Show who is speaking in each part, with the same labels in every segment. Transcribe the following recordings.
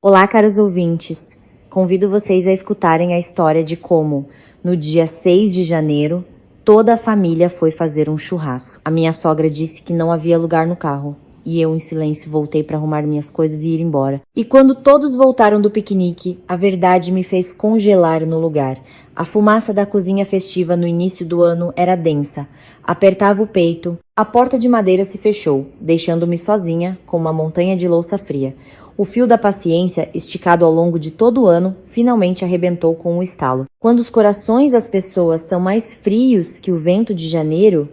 Speaker 1: Olá, caros ouvintes. Convido vocês a escutarem a história de como, no dia 6 de janeiro, toda a família foi fazer um churrasco. A minha sogra disse que não havia lugar no carro, e eu, em silêncio, voltei para arrumar minhas coisas e ir embora. E quando todos voltaram do piquenique, a verdade me fez congelar no lugar. A fumaça da cozinha festiva no início do ano era densa. Apertava o peito. A porta de madeira se fechou, deixando-me sozinha com uma montanha de louça fria. O fio da paciência, esticado ao longo de todo o ano, finalmente arrebentou com um estalo. Quando os corações das pessoas são mais frios que o vento de janeiro,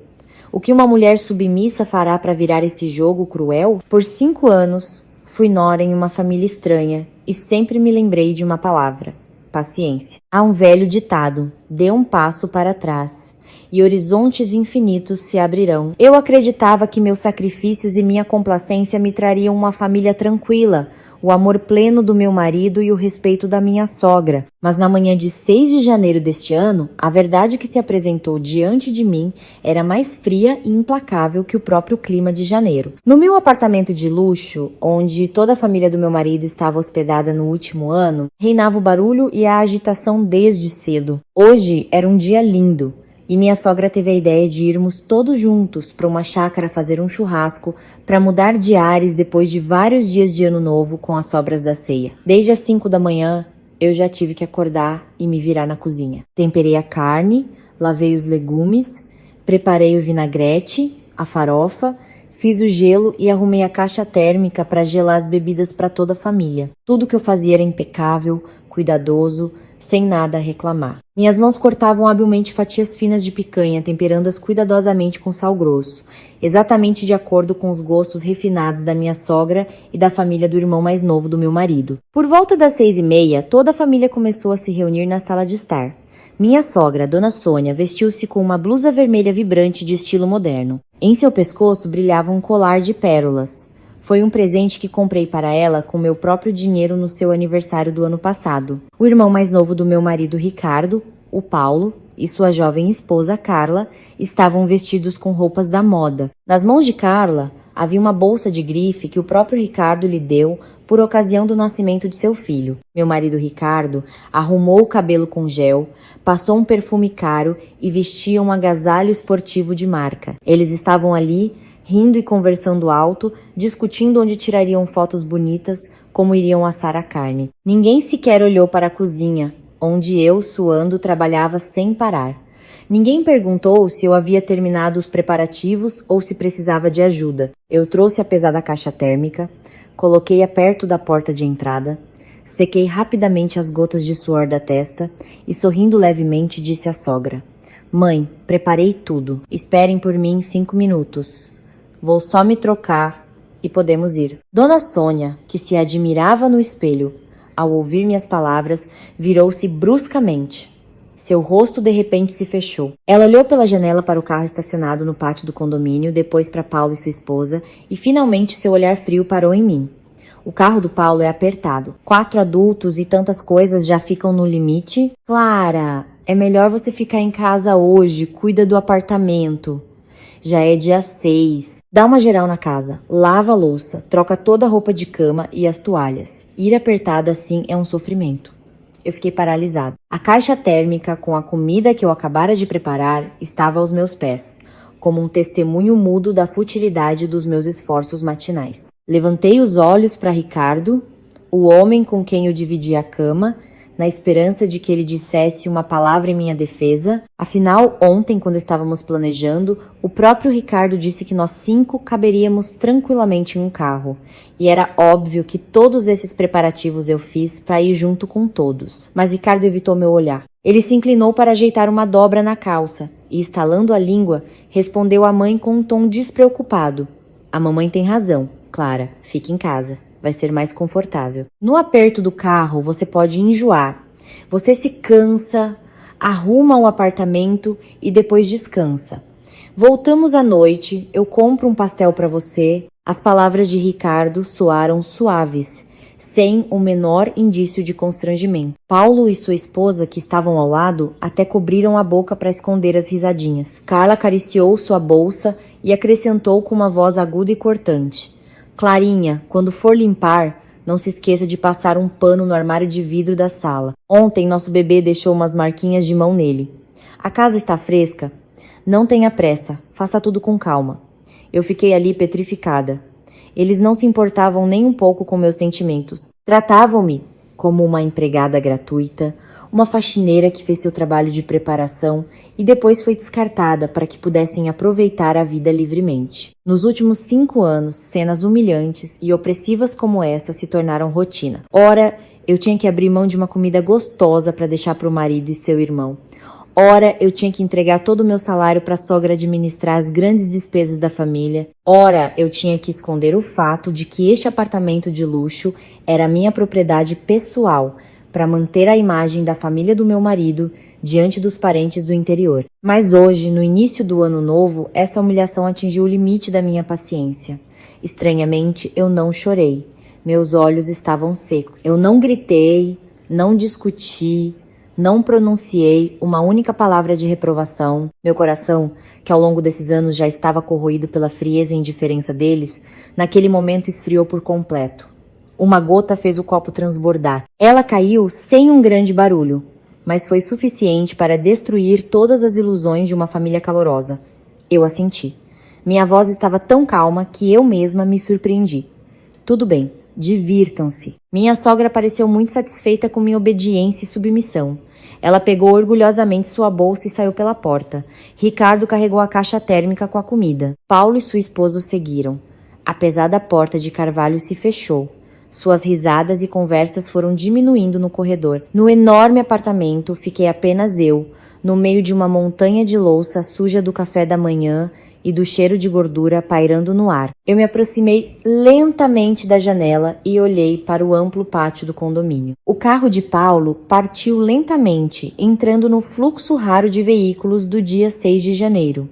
Speaker 1: o que uma mulher submissa fará para virar esse jogo cruel? Por 5 anos, fui nora em uma família estranha e sempre me lembrei de uma palavra: paciência. Há um velho ditado: dê um passo para trás e horizontes infinitos se abrirão. Eu acreditava que meus sacrifícios e minha complacência me trariam uma família tranquila, o amor pleno do meu marido e o respeito da minha sogra. Mas na manhã de 6 de janeiro deste ano, a verdade que se apresentou diante de mim era mais fria e implacável que o próprio clima de janeiro. No meu apartamento de luxo, onde toda a família do meu marido estava hospedada no último ano, reinava o barulho e a agitação desde cedo. Hoje era um dia lindo. E minha sogra teve a ideia de irmos todos juntos para uma chácara fazer um churrasco para mudar de ares depois de vários dias de ano novo com as sobras da ceia. Desde as 5 da manhã, eu já tive que acordar e me virar na cozinha. Temperei a carne, lavei os legumes, preparei o vinagrete, a farofa, fiz o gelo e arrumei a caixa térmica para gelar as bebidas para toda a família. Tudo que eu fazia era impecável, cuidadoso, sem nada a reclamar. Minhas mãos cortavam habilmente fatias finas de picanha, temperando-as cuidadosamente com sal grosso, exatamente de acordo com os gostos refinados da minha sogra e da família do irmão mais novo do meu marido. Por volta das 6h30, toda a família começou a se reunir na sala de estar. Minha sogra, Dona Sônia, vestiu-se com uma blusa vermelha vibrante de estilo moderno. Em seu pescoço brilhava um colar de pérolas. Foi um presente que comprei para ela com meu próprio dinheiro no seu aniversário do ano passado. O irmão mais novo do meu marido, Ricardo, o Paulo, e sua jovem esposa, Carla, estavam vestidos com roupas da moda. Nas mãos de Carla havia uma bolsa de grife que o próprio Ricardo lhe deu por ocasião do nascimento de seu filho. Meu marido, Ricardo, arrumou o cabelo com gel, passou um perfume caro e vestia um agasalho esportivo de marca. Eles estavam ali, rindo e conversando alto, discutindo onde tirariam fotos bonitas, como iriam assar a carne. Ninguém sequer olhou para a cozinha, onde eu, suando, trabalhava sem parar. Ninguém perguntou se eu havia terminado os preparativos ou se precisava de ajuda. Eu trouxe a pesada caixa térmica, coloquei-a perto da porta de entrada, sequei rapidamente as gotas de suor da testa e, sorrindo levemente, disse à sogra: "Mãe, preparei tudo. Esperem por mim 5 minutos. Vou só me trocar e podemos ir." Dona Sônia, que se admirava no espelho, ao ouvir minhas palavras, virou-se bruscamente. Seu rosto de repente se fechou. Ela olhou pela janela para o carro estacionado no pátio do condomínio, depois para Paulo e sua esposa, e finalmente seu olhar frio parou em mim. O carro do Paulo é apertado. 4 adultos e tantas coisas já ficam no limite. "Clara, é melhor você ficar em casa hoje, cuida do apartamento. Já é dia 6. Dá uma geral na casa, lava a louça, troca toda a roupa de cama e as toalhas. Ir apertada assim é um sofrimento." Eu fiquei paralisada. A caixa térmica com a comida que eu acabara de preparar estava aos meus pés, como um testemunho mudo da futilidade dos meus esforços matinais. Levantei os olhos para Ricardo, o homem com quem eu dividia a cama, na esperança de que ele dissesse uma palavra em minha defesa. Afinal, ontem, quando estávamos planejando, o próprio Ricardo disse que nós 5 caberíamos tranquilamente em um carro. E era óbvio que todos esses preparativos eu fiz para ir junto com todos. Mas Ricardo evitou meu olhar. Ele se inclinou para ajeitar uma dobra na calça e, estalando a língua, respondeu à mãe com um tom despreocupado: "A mamãe tem razão, Clara, fique em casa. Vai ser mais confortável. No aperto do carro, você pode enjoar. Você se cansa, arruma o apartamento e depois descansa. Voltamos à noite, eu compro um pastel para você." As palavras de Ricardo soaram suaves, sem o menor indício de constrangimento. Paulo e sua esposa, que estavam ao lado, até cobriram a boca para esconder as risadinhas. Carla acariciou sua bolsa e acrescentou com uma voz aguda e cortante: "Clarinha, quando for limpar, Não se esqueça de passar um pano no armário de vidro da sala. Ontem nosso bebê deixou umas marquinhas de mão nele. A casa está fresca? Não tenha pressa, faça tudo com calma. Eu fiquei ali petrificada. Eles não se importavam nem um pouco com meus sentimentos. Tratavam-me como uma empregada gratuita, uma faxineira que fez seu trabalho de preparação e depois foi descartada para que pudessem aproveitar a vida livremente. Nos últimos 5 anos, cenas humilhantes e opressivas como essa se tornaram rotina. Ora, eu tinha que abrir mão de uma comida gostosa para deixar para o marido e seu irmão. Ora, eu tinha que entregar todo o meu salário para a sogra administrar as grandes despesas da família. Ora, eu tinha que esconder o fato de que este apartamento de luxo era minha propriedade pessoal, para manter a imagem da família do meu marido diante dos parentes do interior. Mas hoje, no início do ano novo, essa humilhação atingiu o limite da minha paciência. Estranhamente, eu não chorei. Meus olhos estavam secos. Eu não gritei, não discuti, não pronunciei uma única palavra de reprovação. Meu coração, que ao longo desses anos já estava corroído pela frieza e indiferença deles, naquele momento esfriou por completo. Uma gota fez o copo transbordar. Ela caiu sem um grande barulho, mas foi suficiente para destruir todas as ilusões de uma família calorosa. Eu a senti. Minha voz estava tão calma que eu mesma me surpreendi. Tudo bem, divirtam-se. Minha sogra pareceu muito satisfeita com minha obediência e submissão. Ela pegou orgulhosamente sua bolsa e saiu pela porta. Ricardo carregou a caixa térmica com a comida. Paulo e sua esposa o seguiram. A pesada porta de carvalho se fechou. Suas risadas e conversas foram diminuindo no corredor. No enorme apartamento, fiquei apenas eu, no meio de uma montanha de louça suja do café da manhã e do cheiro de gordura pairando no ar. Eu me aproximei lentamente da janela e olhei para o amplo pátio do condomínio. O carro de Paulo partiu lentamente, entrando no fluxo raro de veículos do dia 6 de janeiro.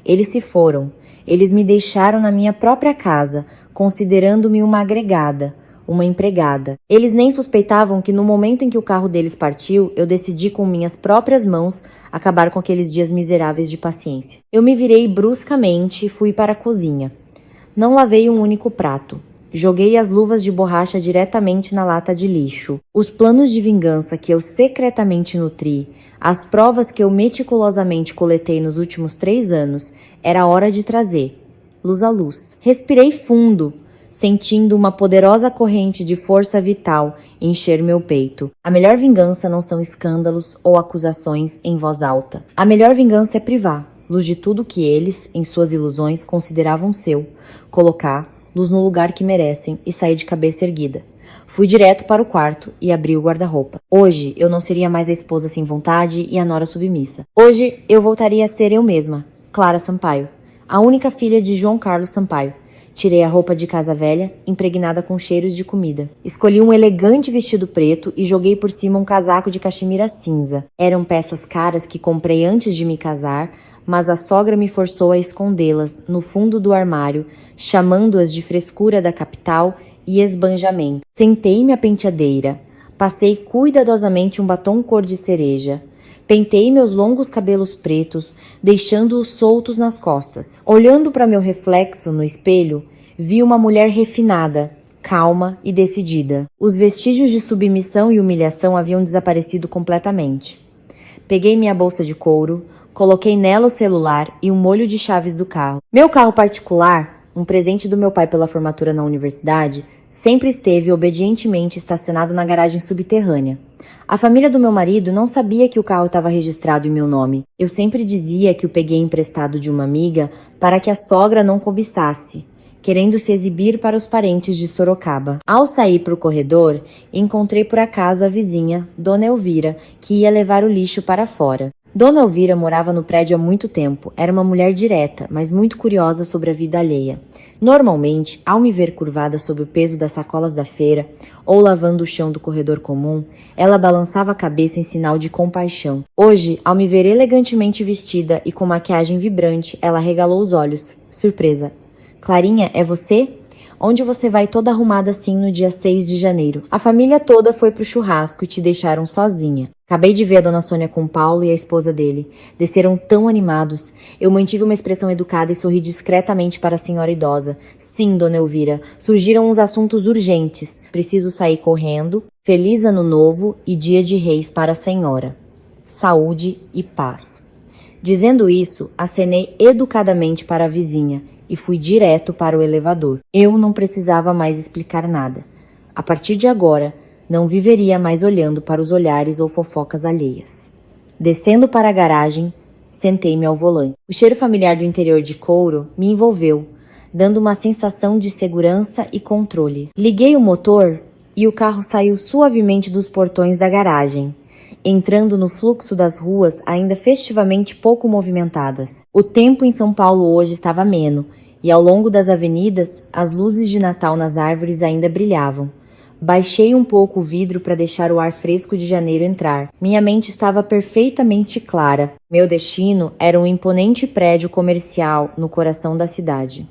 Speaker 1: Eles se foram. Eles me deixaram na minha própria casa, considerando-me uma agregada, uma empregada. Eles nem suspeitavam que no momento em que o carro deles partiu, eu decidi com minhas próprias mãos acabar com aqueles dias miseráveis de paciência. Eu me virei bruscamente e fui para a cozinha. Não lavei um único prato. Joguei as luvas de borracha diretamente na lata de lixo. Os planos de vingança que eu secretamente nutri, as provas que eu meticulosamente coletei nos últimos 3 anos, era hora de trazer luz à luz. Respirei fundo, sentindo uma poderosa corrente de força vital encher meu peito. A melhor vingança não são escândalos ou acusações em voz alta. A melhor vingança é privar luz de tudo que eles, em suas ilusões, consideravam seu, colocar luz no lugar que merecem e sair de cabeça erguida. Fui direto para o quarto e abri o guarda-roupa. Hoje eu não seria mais a esposa sem vontade e a nora submissa. Hoje eu voltaria a ser eu mesma, Clara Sampaio, a única filha de João Carlos Sampaio. Tirei a roupa de casa velha, impregnada com cheiros de comida. Escolhi um elegante vestido preto e joguei por cima um casaco de caxemira cinza. Eram peças caras que comprei antes de me casar, mas a sogra me forçou a escondê-las no fundo do armário, chamando-as de frescura da capital e esbanjamento. Sentei-me à penteadeira. Passei cuidadosamente um batom cor de cereja. Pentei meus longos cabelos pretos, deixando-os soltos nas costas. Olhando para meu reflexo no espelho, vi uma mulher refinada, calma e decidida. Os vestígios de submissão e humilhação haviam desaparecido completamente. Peguei minha bolsa de couro, coloquei nela o celular e um molho de chaves do carro. Meu carro particular, um presente do meu pai pela formatura na universidade, sempre esteve obedientemente estacionado na garagem subterrânea. A família do meu marido não sabia que o carro estava registrado em meu nome. Eu sempre dizia que o peguei emprestado de uma amiga para que a sogra não cobiçasse, querendo se exibir para os parentes de Sorocaba. Ao sair para o corredor, encontrei por acaso a vizinha, Dona Elvira, que ia levar o lixo para fora. Dona Elvira morava no prédio há muito tempo. Era uma mulher direta, mas muito curiosa sobre a vida alheia. Normalmente, ao me ver curvada sob o peso das sacolas da feira ou lavando o chão do corredor comum, ela balançava a cabeça em sinal de compaixão. Hoje, ao me ver elegantemente vestida e com maquiagem vibrante, ela regalou os olhos. Surpresa. Clarinha, é você? Onde você vai toda arrumada assim no dia 6 de janeiro? A família toda foi pro churrasco e te deixaram sozinha. Acabei de ver a dona Sônia com o Paulo e a esposa dele. Desceram tão animados. Eu mantive uma expressão educada e sorri discretamente para a senhora idosa. Sim, dona Elvira, surgiram uns assuntos urgentes. Preciso sair correndo. Feliz Ano Novo e Dia de Reis para a senhora. Saúde e paz. Dizendo isso, acenei educadamente para a vizinha e fui direto para o elevador. Eu não precisava mais explicar nada. A partir de agora, não viveria mais olhando para os olhares ou fofocas alheias. Descendo para a garagem, sentei-me ao volante. O cheiro familiar do interior de couro me envolveu, dando uma sensação de segurança e controle. Liguei o motor e o carro saiu suavemente dos portões da garagem, entrando no fluxo das ruas ainda festivamente pouco movimentadas. O tempo em São Paulo hoje estava ameno, e ao longo das avenidas, as luzes de Natal nas árvores ainda brilhavam. Baixei um pouco o vidro para deixar o ar fresco de janeiro entrar. Minha mente estava perfeitamente clara. Meu destino era um imponente prédio comercial no coração da cidade.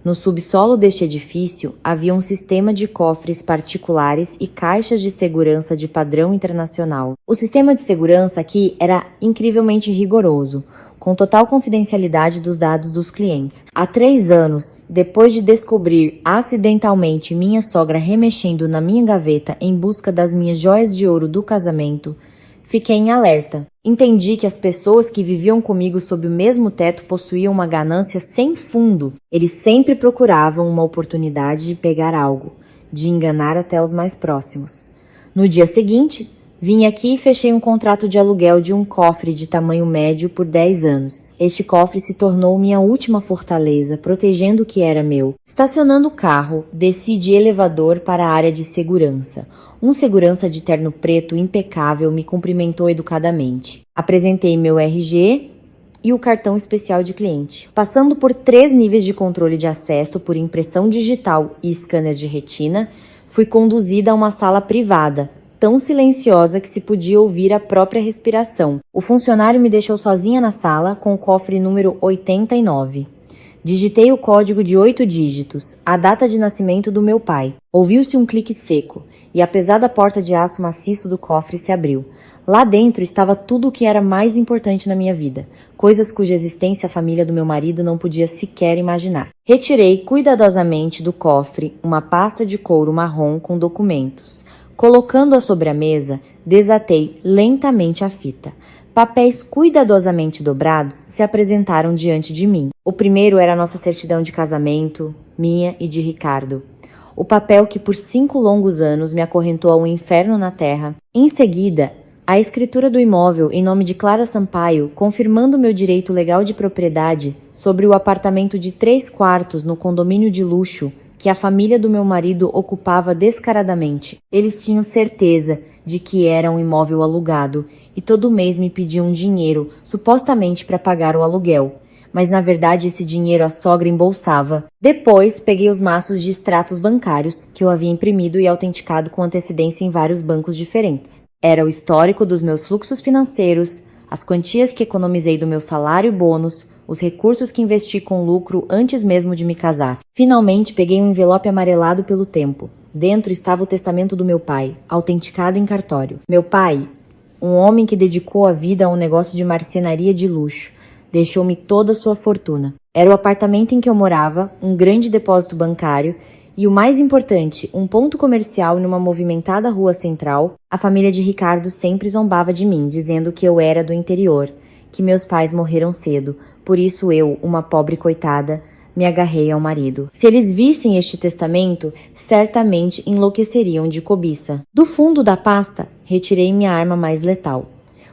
Speaker 1: No subsolo deste edifício havia um sistema de cofres particulares e caixas de segurança de padrão internacional. O sistema de segurança aqui era incrivelmente rigoroso, com total confidencialidade dos dados dos clientes. Há 3 anos, depois de descobrir acidentalmente minha sogra remexendo na minha gaveta em busca das minhas joias de ouro do casamento, fiquei em alerta. Entendi que as pessoas que viviam comigo sob o mesmo teto possuíam uma ganância sem fundo. Eles sempre procuravam uma oportunidade de pegar algo, de enganar até os mais próximos. No dia seguinte, vim aqui e fechei um contrato de aluguel de um cofre de tamanho médio por 10 anos. Este cofre se tornou minha última fortaleza, protegendo o que era meu. Estacionando o carro, desci de elevador para a área de segurança. Um segurança de terno preto impecável me cumprimentou educadamente. Apresentei meu RG e o cartão especial de cliente. Passando por 3 níveis de controle de acesso por impressão digital e scanner de retina, fui conduzida a uma sala privada, tão silenciosa que se podia ouvir a própria respiração. O funcionário me deixou sozinha na sala com o cofre número 89. Digitei o código de 8 dígitos, a data de nascimento do meu pai. Ouviu-se um clique seco e a pesada porta de aço maciço do cofre se abriu. Lá dentro estava tudo o que era mais importante na minha vida, coisas cuja existência a família do meu marido não podia sequer imaginar. Retirei cuidadosamente do cofre uma pasta de couro marrom com documentos. Colocando-a sobre a mesa, desatei lentamente a fita. Papéis cuidadosamente dobrados se apresentaram diante de mim. O primeiro era a nossa certidão de casamento, minha e de Ricardo. O papel que por 5 longos anos me acorrentou ao inferno na terra. Em seguida, a escritura do imóvel em nome de Clara Sampaio, confirmando meu direito legal de propriedade sobre o apartamento de 3 quartos no condomínio de luxo que a família do meu marido ocupava descaradamente. Eles tinham certeza de que era um imóvel alugado e todo mês me pediam dinheiro, supostamente para pagar o aluguel. Mas na verdade esse dinheiro a sogra embolsava. Depois peguei os maços de extratos bancários que eu havia imprimido e autenticado com antecedência em vários bancos diferentes. Era o histórico dos meus fluxos financeiros, as quantias que economizei do meu salário e bônus, os recursos que investi com lucro antes mesmo de me casar. Finalmente peguei um envelope amarelado pelo tempo. Dentro estava o testamento do meu pai, autenticado em cartório. Meu pai, um homem que dedicou a vida a um negócio de marcenaria de luxo, deixou-me toda a sua fortuna. Era o apartamento em que eu morava, um grande depósito bancário e, o mais importante, um ponto comercial numa movimentada rua central. A família de Ricardo sempre zombava de mim, dizendo que eu era do interior, que meus pais morreram cedo, por isso eu, uma pobre coitada, me agarrei ao marido. Se eles vissem este testamento, certamente enlouqueceriam de cobiça. Do fundo da pasta, retirei minha arma mais letal,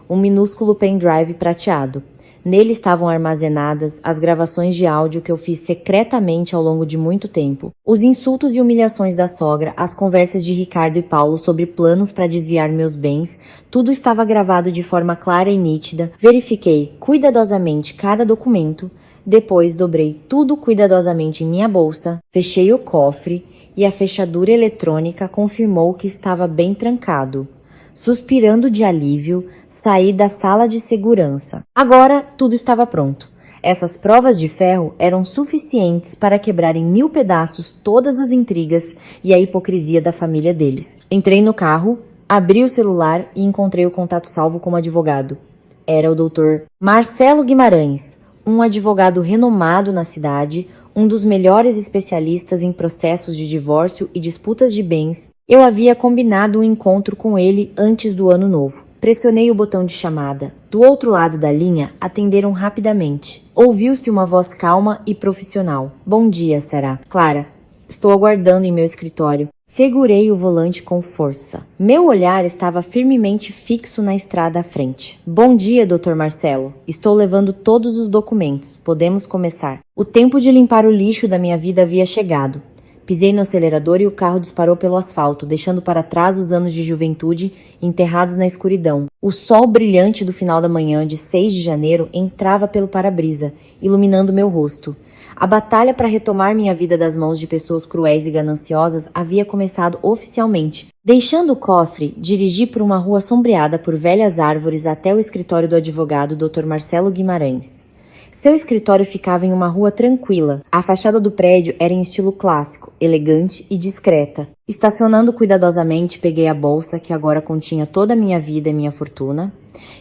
Speaker 1: um minúsculo pendrive prateado. Nele estavam armazenadas as gravações de áudio que eu fiz secretamente ao longo de muito tempo, os insultos e humilhações da sogra, as conversas de Ricardo e Paulo sobre planos para desviar meus bens, tudo estava gravado de forma clara e nítida. Verifiquei cuidadosamente cada documento, depois dobrei tudo cuidadosamente em minha bolsa, fechei o cofre e a fechadura eletrônica confirmou que estava bem trancado. Suspirando de alívio, saí da sala de segurança. Agora tudo estava pronto. Essas provas de ferro eram suficientes para quebrar em 1000 pedaços todas as intrigas e a hipocrisia da família deles. Entrei no carro, Abri o celular e encontrei o contato salvo como advogado. Era o Dr. Marcelo Guimarães, um advogado renomado na cidade, um dos melhores especialistas em processos de divórcio e disputas de bens. Eu havia combinado um encontro com ele antes do ano novo. Pressionei o botão de chamada. Do outro lado da linha, atenderam rapidamente. Ouviu-se uma voz calma e profissional. Bom dia, Sarah. Clara, estou aguardando em meu escritório. Segurei o volante com força. Meu olhar estava firmemente fixo na estrada à frente. Bom dia, Dr. Marcelo. Estou levando todos os documentos. Podemos começar. O tempo de limpar o lixo da minha vida havia chegado. Pisei no acelerador e o carro disparou pelo asfalto, deixando para trás os anos de juventude enterrados na escuridão. O sol brilhante do final da manhã de 6 de janeiro entrava pelo para-brisa, iluminando meu rosto. A batalha para retomar minha vida das mãos de pessoas cruéis e gananciosas havia começado oficialmente. Deixando o cofre, dirigi por uma rua sombreada por velhas árvores até o escritório do advogado Dr. Marcelo Guimarães. Seu escritório ficava em uma rua tranquila. A fachada do prédio era em estilo clássico, elegante e discreta. Estacionando cuidadosamente, peguei a bolsa, que agora continha toda a minha vida e minha fortuna,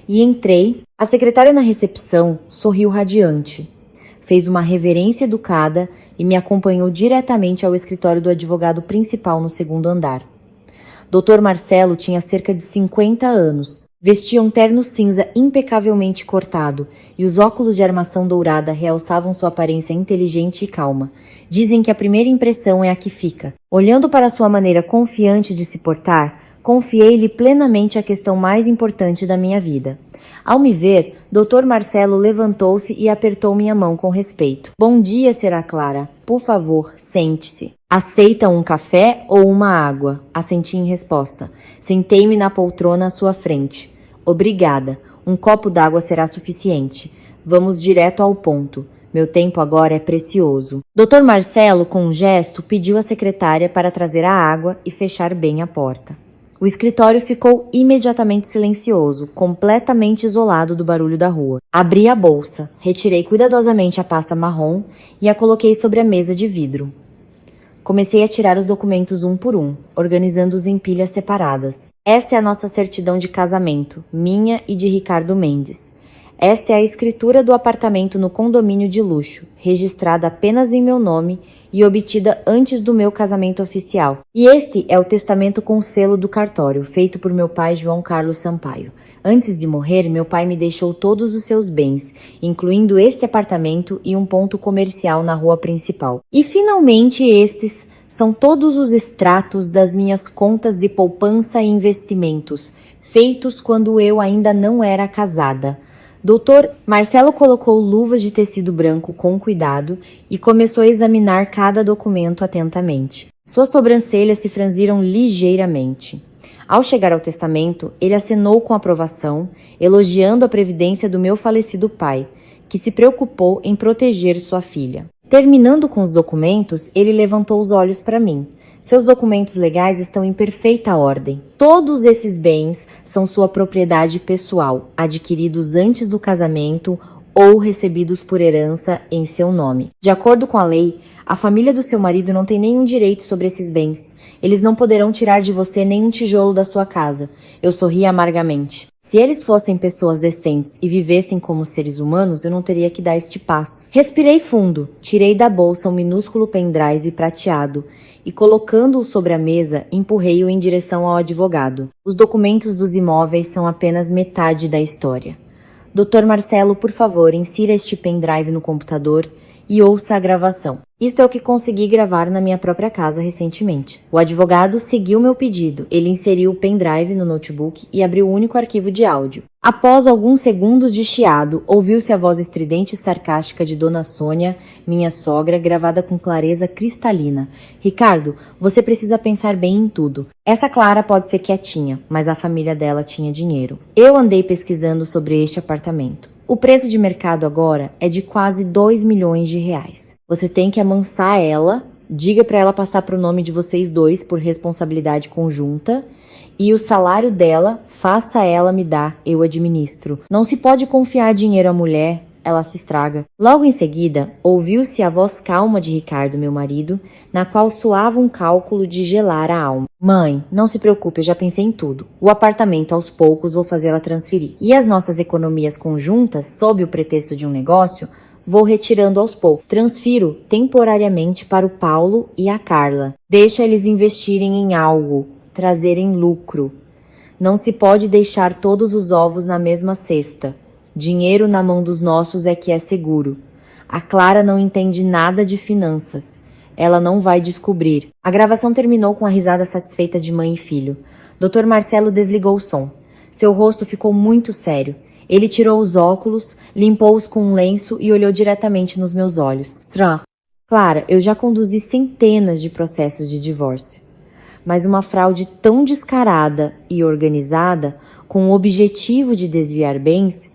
Speaker 1: e entrei. A secretária na recepção sorriu radiante. Fez uma reverência educada e me acompanhou diretamente ao escritório do advogado principal no segundo andar. Dr. Marcelo tinha cerca de 50 anos. Vestia um terno cinza impecavelmente cortado e os óculos de armação dourada realçavam sua aparência inteligente e calma. Dizem que a primeira impressão é a que fica. Olhando para sua maneira confiante de se portar, confiei-lhe plenamente a questão mais importante da minha vida. Ao me ver, Dr. Marcelo levantou-se e apertou minha mão com respeito. Bom dia, Sra. Clara. Por favor, sente-se. Aceita um café ou uma água? Assenti em resposta. Sentei-me na poltrona à sua frente. Obrigada. Um copo d'água será suficiente. Vamos direto ao ponto. Meu tempo agora é precioso. Dr. Marcelo, com um gesto, pediu à secretária para trazer a água e fechar bem a porta. O escritório ficou imediatamente silencioso, completamente isolado do barulho da rua. Abri a bolsa, retirei cuidadosamente a pasta marrom e a coloquei sobre a mesa de vidro. Comecei a tirar os documentos um por um, organizando-os em pilhas separadas. Esta é a nossa certidão de casamento, minha e de Ricardo Mendes. Esta é a escritura do apartamento no condomínio de luxo, registrada apenas em meu nome e obtida antes do meu casamento oficial. E este é o testamento com selo do cartório, feito por meu pai João Carlos Sampaio. Antes de morrer, meu pai me deixou todos os seus bens, incluindo este apartamento e um ponto comercial na rua principal. E finalmente estes são todos os extratos das minhas contas de poupança e investimentos, feitos quando eu ainda não era casada. Dr. Marcelo colocou luvas de tecido branco com cuidado e começou a examinar cada documento atentamente. Suas sobrancelhas se franziram ligeiramente. Ao chegar ao testamento, ele acenou com aprovação, elogiando a previdência do meu falecido pai, que se preocupou em proteger sua filha. Terminando com os documentos, ele levantou os olhos para mim. Seus documentos legais estão em perfeita ordem. Todos esses bens são sua propriedade pessoal, adquiridos antes do casamento ou recebidos por herança em seu nome. De acordo com a lei, a família do seu marido não tem nenhum direito sobre esses bens. Eles não poderão tirar de você nenhum tijolo da sua casa. Eu sorri amargamente. Se eles fossem pessoas decentes e vivessem como seres humanos, eu não teria que dar este passo. Respirei fundo, tirei da bolsa um minúsculo pendrive prateado e, colocando-o sobre a mesa, empurrei-o em direção ao advogado. Os documentos dos imóveis são apenas metade da história. Dr. Marcelo, por favor, insira este pendrive no computador e ouça a gravação. Isto é o que consegui gravar na minha própria casa recentemente. O advogado seguiu meu pedido. Ele inseriu o pendrive no notebook e abriu o único arquivo de áudio. Após alguns segundos de chiado, ouviu-se a voz estridente e sarcástica de Dona Sônia, minha sogra, gravada com clareza cristalina. Ricardo, você precisa pensar bem em tudo. Essa Clara pode ser quietinha, mas a família dela tinha dinheiro. Eu andei pesquisando sobre este apartamento. O preço de mercado agora é de quase 2 milhões de reais. Você tem que amansar ela, diga para ela passar para o nome de vocês dois por responsabilidade conjunta e o salário dela, faça ela me dar, eu administro. Não se pode confiar dinheiro à mulher ela se estraga. Logo em seguida, ouviu-se a voz calma de Ricardo, meu marido, na qual soava um cálculo de gelar a alma. Mãe, não se preocupe, eu já pensei em tudo. O apartamento, aos poucos, vou fazê-la transferir. E as nossas economias conjuntas, sob o pretexto de um negócio, vou retirando aos poucos. Transfiro temporariamente para o Paulo e a Carla. Deixa eles investirem em algo, trazerem lucro. Não se pode deixar todos os ovos na mesma cesta. Dinheiro na mão dos nossos é que é seguro. A Clara não entende nada de finanças. Ela não vai descobrir. A gravação terminou com a risada satisfeita de mãe e filho. Dr. Marcelo desligou o som. Seu rosto ficou muito sério. Ele tirou os óculos, limpou-os com um lenço e olhou diretamente nos meus olhos. Clara, eu já conduzi centenas de processos de divórcio. Mas uma fraude tão descarada e organizada, com o objetivo de desviar bens,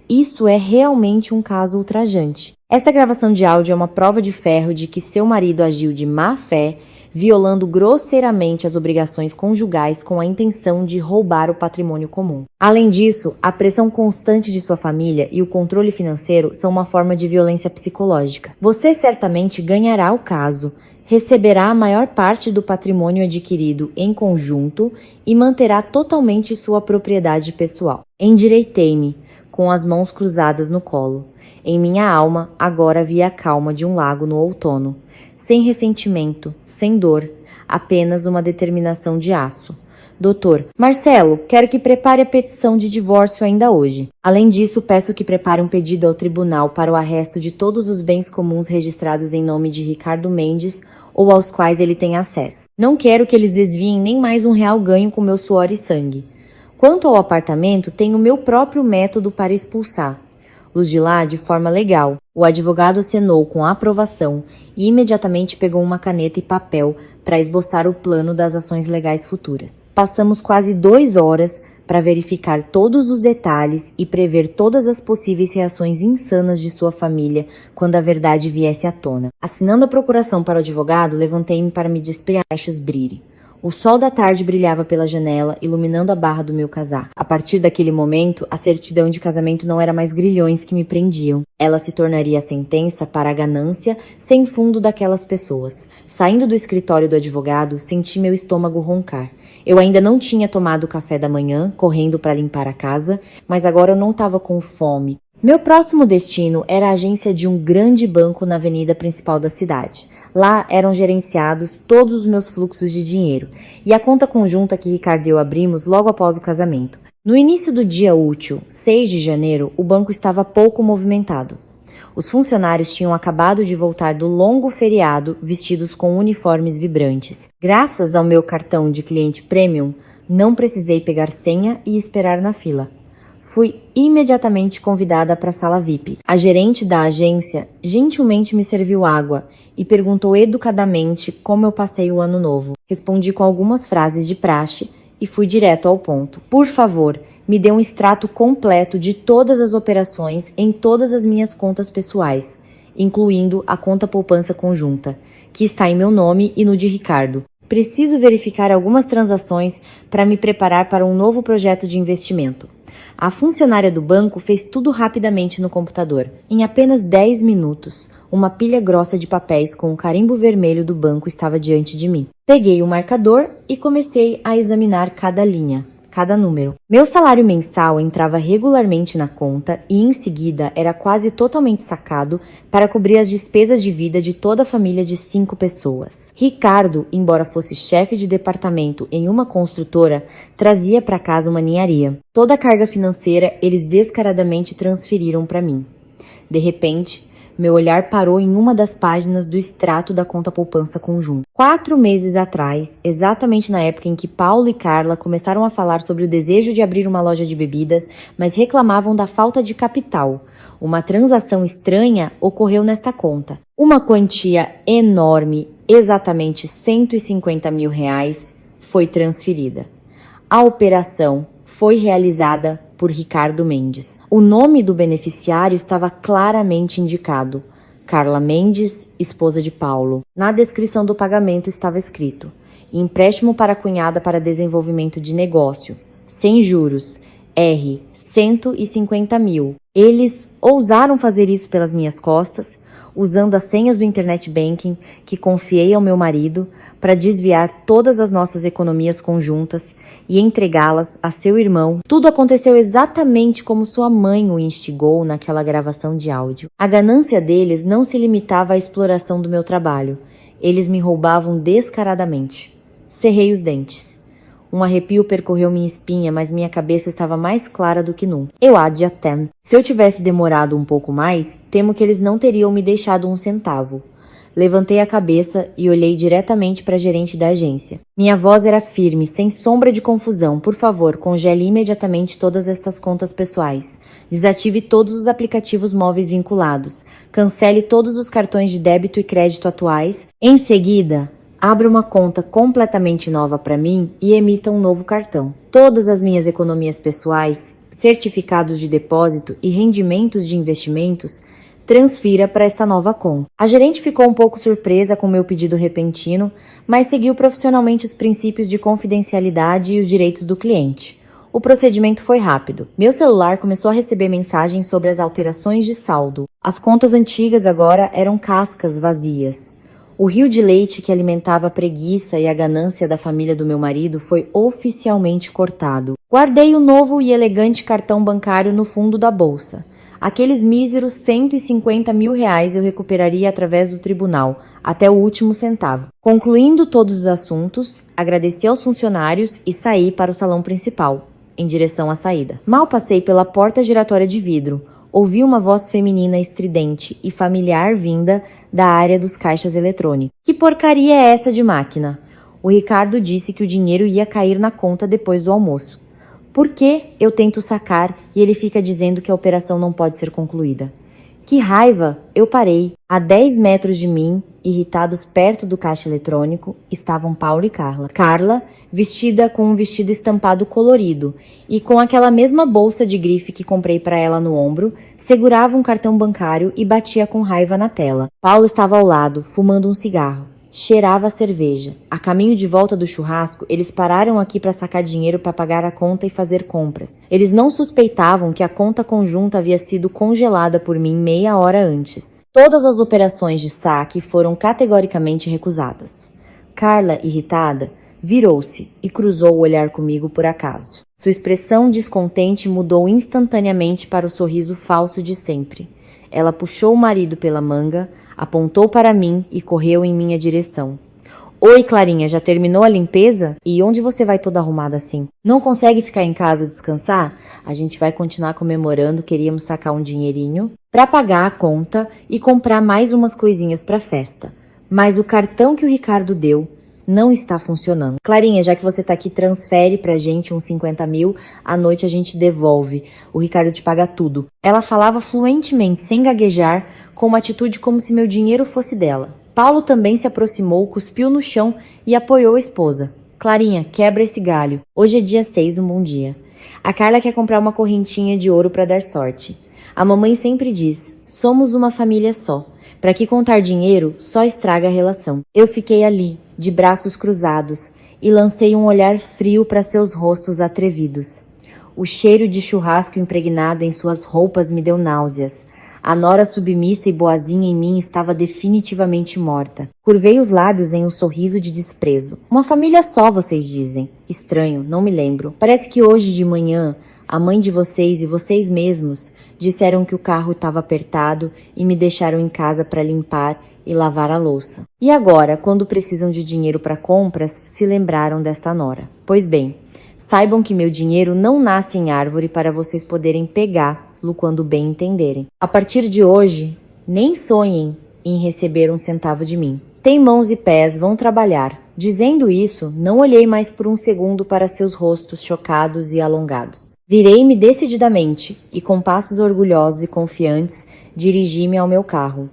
Speaker 1: isso é realmente um caso ultrajante. Esta gravação de áudio é uma prova de ferro de que seu marido agiu de má fé, violando grosseiramente as obrigações conjugais com a intenção de roubar o patrimônio comum. Além disso, a pressão constante de sua família e o controle financeiro são uma forma de violência psicológica. Você certamente ganhará o caso, receberá a maior parte do patrimônio adquirido em conjunto e manterá totalmente sua propriedade pessoal. Endireitei-me, com as mãos cruzadas no colo. Em minha alma, agora havia a calma de um lago no outono. Sem ressentimento, sem dor, apenas uma determinação de aço. Doutor, Marcelo, quero que prepare a petição de divórcio ainda hoje. Além disso, peço que prepare um pedido ao tribunal para o arresto de todos os bens comuns registrados em nome de Ricardo Mendes ou aos quais ele tem acesso. Não quero que eles desviem nem mais R$1 ganho com meu suor e sangue. Quanto ao apartamento, tenho meu próprio método para expulsar os de lá de forma legal. O advogado acenou com a aprovação e imediatamente pegou uma caneta e papel para esboçar o plano das ações legais futuras. Passamos quase 2 horas para verificar todos os detalhes e prever todas as possíveis reações insanas de sua família quando a verdade viesse à tona. Assinando a procuração para o advogado, levantei-me para me despedir das brilhe. O sol da tarde brilhava pela janela, iluminando a barra do meu casaco. A partir daquele momento, a certidão de casamento não era mais grilhões que me prendiam. Ela se tornaria a sentença para a ganância sem fundo daquelas pessoas. Saindo do escritório do advogado, senti meu estômago roncar. Eu ainda não tinha tomado o café da manhã, correndo para limpar a casa, mas agora eu não estava com fome. Meu próximo destino era a agência de um grande banco na avenida principal da cidade. Lá eram gerenciados todos os meus fluxos de dinheiro e a conta conjunta que Ricardo e eu abrimos logo após o casamento. No início do dia útil, 6 de janeiro, o banco estava pouco movimentado. Os funcionários tinham acabado de voltar do longo feriado vestidos com uniformes vibrantes. Graças ao meu cartão de cliente premium, não precisei pegar senha e esperar na fila. Fui imediatamente convidada para a sala VIP. A gerente da agência gentilmente me serviu água e perguntou educadamente como eu passei o ano novo. Respondi com algumas frases de praxe e fui direto ao ponto. Por favor, me dê um extrato completo de todas as operações em todas as minhas contas pessoais, incluindo a conta poupança conjunta, que está em meu nome e no de Ricardo. Preciso verificar algumas transações para me preparar para um novo projeto de investimento. A funcionária do banco fez tudo rapidamente no computador. Em apenas 10 minutos, uma pilha grossa de papéis com o carimbo vermelho do banco estava diante de mim. Peguei o marcador e comecei a examinar cada linha, cada número. Meu salário mensal entrava regularmente na conta e em seguida era quase totalmente sacado para cobrir as despesas de vida de toda a família de 5 pessoas. Ricardo, embora fosse chefe de departamento em uma construtora, trazia para casa uma ninharia. Toda a carga financeira eles descaradamente transferiram para mim. De repente, meu olhar parou em uma das páginas do extrato da conta poupança conjunta. 4 meses atrás, exatamente na época em que Paulo e Carla começaram a falar sobre o desejo de abrir uma loja de bebidas, mas reclamavam da falta de capital, uma transação estranha ocorreu nesta conta. Uma quantia enorme, exatamente R$150 mil, foi transferida. A operação foi realizada por Ricardo Mendes. O nome do beneficiário estava claramente indicado: Carla Mendes, esposa de Paulo. Na descrição do pagamento estava escrito: empréstimo para a cunhada para desenvolvimento de negócio, sem juros, R$ 150 mil. Eles ousaram fazer isso pelas minhas costas, usando as senhas do internet banking que confiei ao meu marido para desviar todas as nossas economias conjuntas e entregá-las a seu irmão. Tudo aconteceu exatamente como sua mãe o instigou naquela gravação de áudio. A ganância deles não se limitava à exploração do meu trabalho. Eles me roubavam descaradamente. Cerrei os dentes. Um arrepio percorreu minha espinha, mas minha cabeça estava mais clara do que nunca. Eu adia tem. Se eu tivesse demorado um pouco mais, temo que eles não teriam me deixado um centavo. Levantei a cabeça e olhei diretamente para a gerente da agência. Minha voz era firme, sem sombra de confusão. Por favor, congele imediatamente todas estas contas pessoais. Desative todos os aplicativos móveis vinculados. Cancele todos os cartões de débito e crédito atuais. Em seguida, abra uma conta completamente nova para mim e emita um novo cartão. Todas as minhas economias pessoais, certificados de depósito e rendimentos de investimentos transfira para esta nova conta. A gerente ficou um pouco surpresa com meu pedido repentino, mas seguiu profissionalmente os princípios de confidencialidade e os direitos do cliente. O procedimento foi rápido. Meu celular começou a receber mensagens sobre as alterações de saldo. As contas antigas agora eram cascas vazias. O rio de leite que alimentava a preguiça e a ganância da família do meu marido foi oficialmente cortado. Guardei o novo e elegante cartão bancário no fundo da bolsa. Aqueles míseros 150 mil reais eu recuperaria através do tribunal, até o último centavo. Concluindo todos os assuntos, agradeci aos funcionários e saí para o salão principal, em direção à saída. Mal passei pela porta giratória de vidro, ouvi uma voz feminina estridente e familiar vinda da área dos caixas eletrônicos. Que porcaria é essa de máquina? O Ricardo disse que o dinheiro ia cair na conta depois do almoço. Por que eu tento sacar e ele fica dizendo que a operação não pode ser concluída? Que raiva! Eu parei. A 10 metros de mim, irritados perto do caixa eletrônico, estavam Paulo e Carla. Carla, vestida com um vestido estampado colorido e com aquela mesma bolsa de grife que comprei para ela no ombro, segurava um cartão bancário e batia com raiva na tela. Paulo estava ao lado, fumando um cigarro. Cheirava a cerveja. A caminho de volta do churrasco, eles pararam aqui para sacar dinheiro para pagar a conta e fazer compras. Eles não suspeitavam que a conta conjunta havia sido congelada por mim meia hora antes. Todas as operações de saque foram categoricamente recusadas. Carla, irritada, virou-se e cruzou o olhar comigo por acaso. Sua expressão descontente mudou instantaneamente para o sorriso falso de sempre. Ela puxou o marido pela manga, apontou para mim e correu em minha direção. Oi, Clarinha, já terminou a limpeza? E onde você vai toda arrumada assim? Não consegue ficar em casa descansar? A gente vai continuar comemorando, queríamos sacar um dinheirinho para pagar a conta e comprar mais umas coisinhas para festa. Mas o cartão que o Ricardo deu não está funcionando. Clarinha, já que você tá aqui, transfere pra gente uns 50 mil, à noite a gente devolve. O Ricardo te paga tudo. Ela falava fluentemente, sem gaguejar, com uma atitude como se meu dinheiro fosse dela. Paulo também se aproximou, cuspiu no chão e apoiou a esposa. Clarinha, quebra esse galho. Hoje é dia 6, um bom dia. A Carla quer comprar uma correntinha de ouro pra dar sorte. A mamãe sempre diz, somos uma família só. Pra que contar dinheiro só estraga a relação. Eu fiquei ali, de braços cruzados, e lancei um olhar frio para seus rostos atrevidos. O cheiro de churrasco impregnado em suas roupas me deu náuseas. A nora submissa e boazinha em mim estava definitivamente morta. Curvei os lábios em um sorriso de desprezo. Uma família só, vocês dizem. Estranho, não me lembro. Parece que hoje de manhã, a mãe de vocês e vocês mesmos disseram que o carro estava apertado e me deixaram em casa para limpar e lavar a louça. E agora, quando precisam de dinheiro para compras, se lembraram desta nora. Pois bem, saibam que meu dinheiro não nasce em árvore para vocês poderem pegá-lo quando bem entenderem. A partir de hoje, nem sonhem em receber um centavo de mim. Tem mãos e pés, vão trabalhar. Dizendo isso, não olhei mais por um segundo para seus rostos chocados e alongados. Virei-me decididamente e, com passos orgulhosos e confiantes, dirigi-me ao meu carro.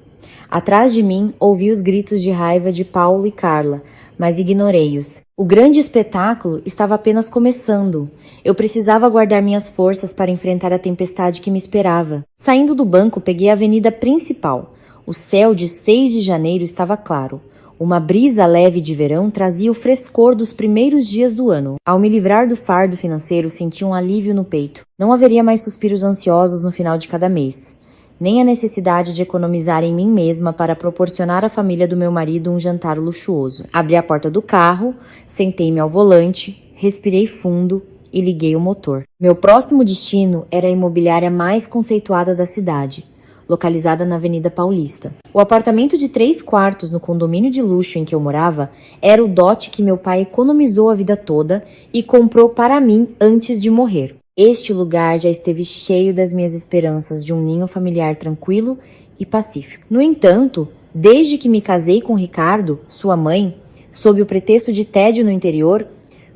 Speaker 1: Atrás de mim, ouvi os gritos de raiva de Paulo e Carla, mas ignorei-os. O grande espetáculo estava apenas começando. Eu precisava guardar minhas forças para enfrentar a tempestade que me esperava. Saindo do banco, peguei a avenida principal. O céu de 6 de janeiro estava claro. Uma brisa leve de verão trazia o frescor dos primeiros dias do ano. Ao me livrar do fardo financeiro, senti um alívio no peito. Não haveria mais suspiros ansiosos no final de cada mês, nem a necessidade de economizar em mim mesma para proporcionar à família do meu marido um jantar luxuoso. Abri a porta do carro, sentei-me ao volante, respirei fundo e liguei o motor. Meu próximo destino era a imobiliária mais conceituada da cidade, localizada na Avenida Paulista. O apartamento de 3 quartos no condomínio de luxo em que eu morava era o dote que meu pai economizou a vida toda e comprou para mim antes de morrer. Este lugar já esteve cheio das minhas esperanças de um ninho familiar tranquilo e pacífico. No entanto, desde que me casei com Ricardo, sua mãe, sob o pretexto de tédio no interior,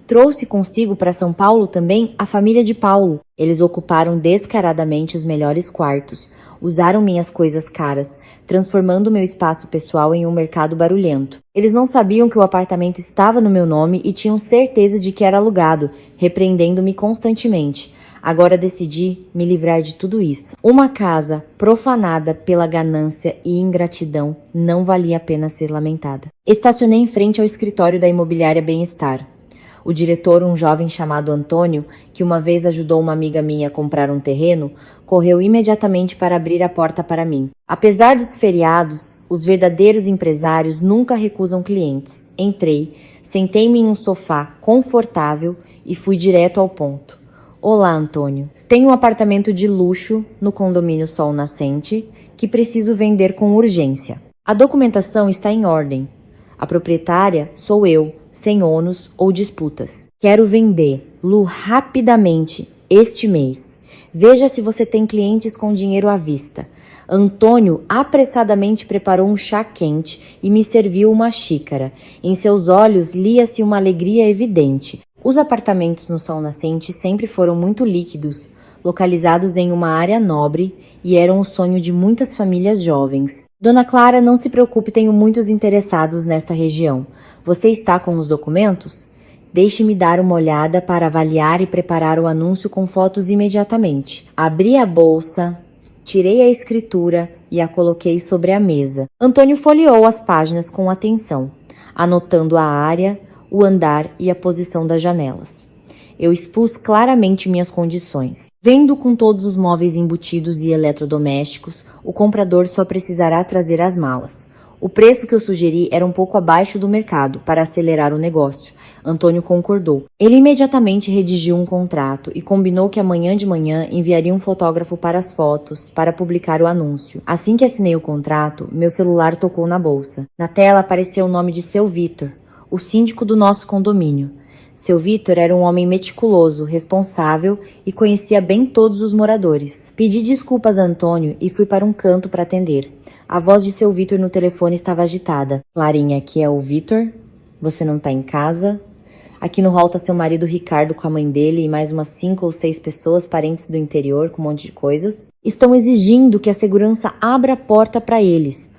Speaker 1: trouxe consigo para São Paulo também a família de Paulo. Eles ocuparam descaradamente os melhores quartos, usaram minhas coisas caras, transformando meu espaço pessoal em um mercado barulhento. Eles não sabiam que o apartamento estava no meu nome e tinham certeza de que era alugado, repreendendo-me constantemente. Agora decidi me livrar de tudo isso. Uma casa profanada pela ganância e ingratidão não valia a pena ser lamentada. Estacionei em frente ao escritório da imobiliária Bem-Estar. O diretor, um jovem chamado Antônio, que uma vez ajudou uma amiga minha a comprar um terreno, correu imediatamente para abrir a porta para mim. Apesar dos feriados, os verdadeiros empresários nunca recusam clientes. Entrei, sentei-me em um sofá confortável e fui direto ao ponto. Olá, Antônio. Tenho um apartamento de luxo no condomínio Sol Nascente que preciso vender com urgência. A documentação está em ordem. A proprietária sou eu, sem ônus ou disputas. Quero vender-lo rapidamente este mês. Veja se você tem clientes com dinheiro à vista. Antônio apressadamente preparou um chá quente e me serviu uma xícara. Em seus olhos lia-se uma alegria evidente. Os apartamentos no Sol Nascente sempre foram muito líquidos, localizados em uma área nobre, e eram o sonho de muitas famílias jovens. Dona Clara, não se preocupe, tenho muitos interessados nesta região. Você está com os documentos? Deixe-me dar uma olhada para avaliar e preparar o anúncio com fotos imediatamente. Abri a bolsa, tirei a escritura e a coloquei sobre a mesa. Antônio folheou as páginas com atenção, anotando a área, o andar e a posição das janelas. Eu expus claramente minhas condições. Vendo com todos os móveis embutidos e eletrodomésticos, o comprador só precisará trazer as malas. O preço que eu sugeri era um pouco abaixo do mercado para acelerar o negócio. Antônio concordou. Ele imediatamente redigiu um contrato e combinou que amanhã de manhã enviaria um fotógrafo para as fotos, para publicar o anúncio. Assim que assinei o contrato, meu celular tocou na bolsa. Na tela apareceu o nome de Seu Vitor, o síndico do nosso condomínio. Seu Vitor era um homem meticuloso, responsável e conhecia bem todos os moradores. Pedi desculpas a Antônio e fui para um canto para atender. A voz de seu Vitor no telefone estava agitada. Clarinha, aqui é o Vitor. Você não está em casa? Aqui no hall está seu marido Ricardo com a mãe dele e mais umas 5 ou 6 pessoas, parentes do interior, com um monte de coisas. Estão exigindo que a segurança abra a porta para eles.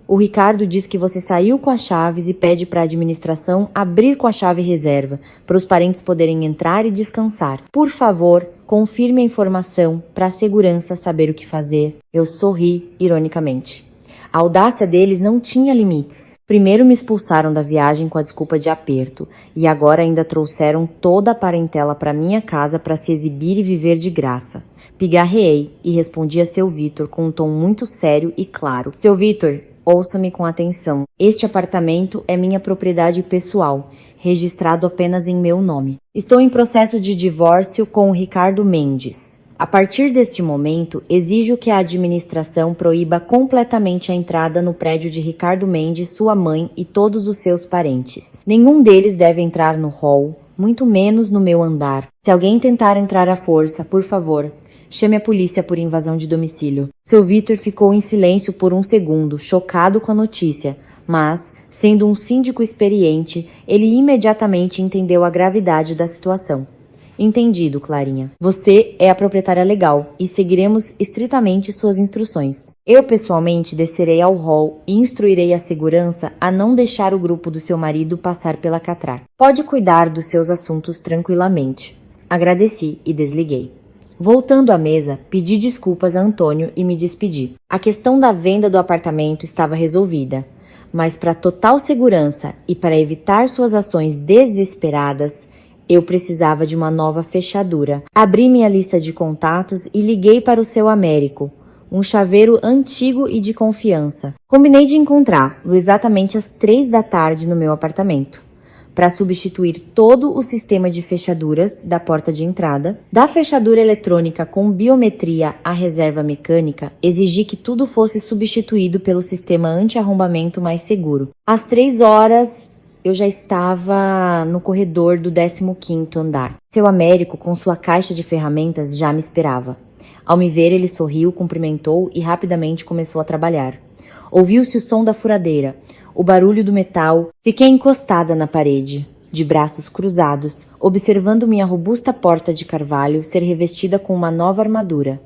Speaker 1: O Ricardo diz que você saiu com as chaves e pede para a administração abrir com a chave reserva, para os parentes poderem entrar e descansar. Por favor, confirme a informação para a segurança saber o que fazer. Eu sorri ironicamente. A audácia deles não tinha limites. Primeiro me expulsaram da viagem com a desculpa de aperto, e agora ainda trouxeram toda a parentela para minha casa para se exibir e viver de graça. Pigarreei e respondi a seu Vitor com um tom muito sério e claro. Seu Vitor, ouça-me com atenção. Este apartamento é minha propriedade pessoal, registrado apenas em meu nome. Estou em processo de divórcio com o Ricardo Mendes. A partir deste momento, exijo que a administração proíba completamente a entrada no prédio de Ricardo Mendes, sua mãe e todos os seus parentes. Nenhum deles deve entrar no hall, muito menos no meu andar. Se alguém tentar entrar à força, por favor, chame a polícia por invasão de domicílio. Seu Vitor ficou em silêncio por um segundo, chocado com a notícia, mas, sendo um síndico experiente, ele imediatamente entendeu a gravidade da situação. Entendido, Clarinha. Você é a proprietária legal e seguiremos estritamente suas instruções. Eu, pessoalmente, descerei ao hall e instruirei a segurança a não deixar o grupo do seu marido passar pela catraca. Pode cuidar dos seus assuntos tranquilamente. Agradeci e desliguei. Voltando à mesa, pedi desculpas a Antônio e me despedi. A questão da venda do apartamento estava resolvida, mas para total segurança e para evitar suas ações desesperadas, eu precisava de uma nova fechadura. Abri minha lista de contatos e liguei para o seu Américo, um chaveiro antigo e de confiança. Combinei de encontrá-lo exatamente às 3 da tarde no meu apartamento, para substituir todo o sistema de fechaduras da porta de entrada. Da fechadura eletrônica com biometria à reserva mecânica, exigi que tudo fosse substituído pelo sistema anti-arrombamento mais seguro. Às 3 horas, eu já estava no corredor do 15º andar. Seu Américo, com sua caixa de ferramentas, já me esperava. Ao me ver, ele sorriu, cumprimentou e rapidamente começou a trabalhar. Ouviu-se o som da furadeira, o barulho do metal. Fiquei encostada na parede, de braços cruzados, observando minha robusta porta de carvalho ser revestida com uma nova armadura.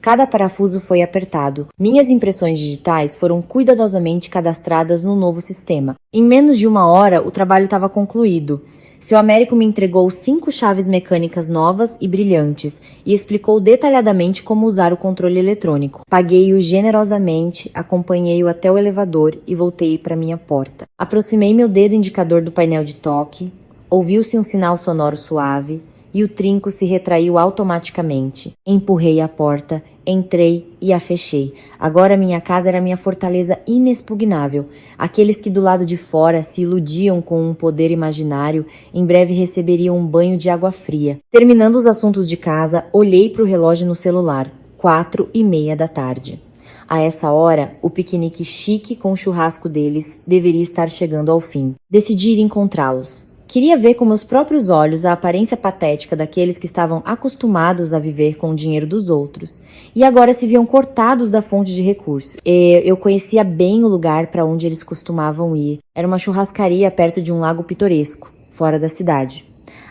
Speaker 1: Cada parafuso foi apertado. Minhas impressões digitais foram cuidadosamente cadastradas no novo sistema. Em menos de 1 hora, o trabalho estava concluído. Seu Américo me entregou 5 chaves mecânicas novas e brilhantes e explicou detalhadamente como usar o controle eletrônico. Paguei-o generosamente, acompanhei-o até o elevador e voltei para minha porta. Aproximei meu dedo indicador do painel de toque, ouviu-se um sinal sonoro suave e o trinco se retraiu automaticamente. Empurrei a porta, entrei e a fechei. Agora minha casa era minha fortaleza inexpugnável. Aqueles que do lado de fora se iludiam com um poder imaginário, em breve receberiam um banho de água fria. Terminando os assuntos de casa, olhei para o relógio no celular. 4:30 da tarde. A essa hora, o piquenique chique com o churrasco deles deveria estar chegando ao fim. Decidi ir encontrá-los. Queria ver com meus próprios olhos a aparência patética daqueles que estavam acostumados a viver com o dinheiro dos outros e agora se viam cortados da fonte de recursos. Eu conhecia bem o lugar para onde eles costumavam ir. Era uma churrascaria perto de um lago pitoresco, fora da cidade.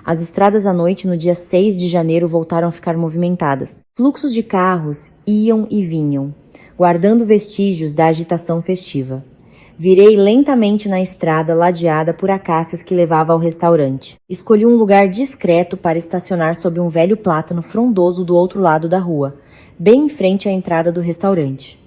Speaker 1: As estradas à noite no dia 6 de janeiro voltaram a ficar movimentadas. Fluxos de carros iam e vinham, guardando vestígios da agitação festiva. Virei lentamente na estrada ladeada por acácias que levava ao restaurante. Escolhi um lugar discreto para estacionar sob um velho plátano frondoso do outro lado da rua, bem em frente à entrada do restaurante.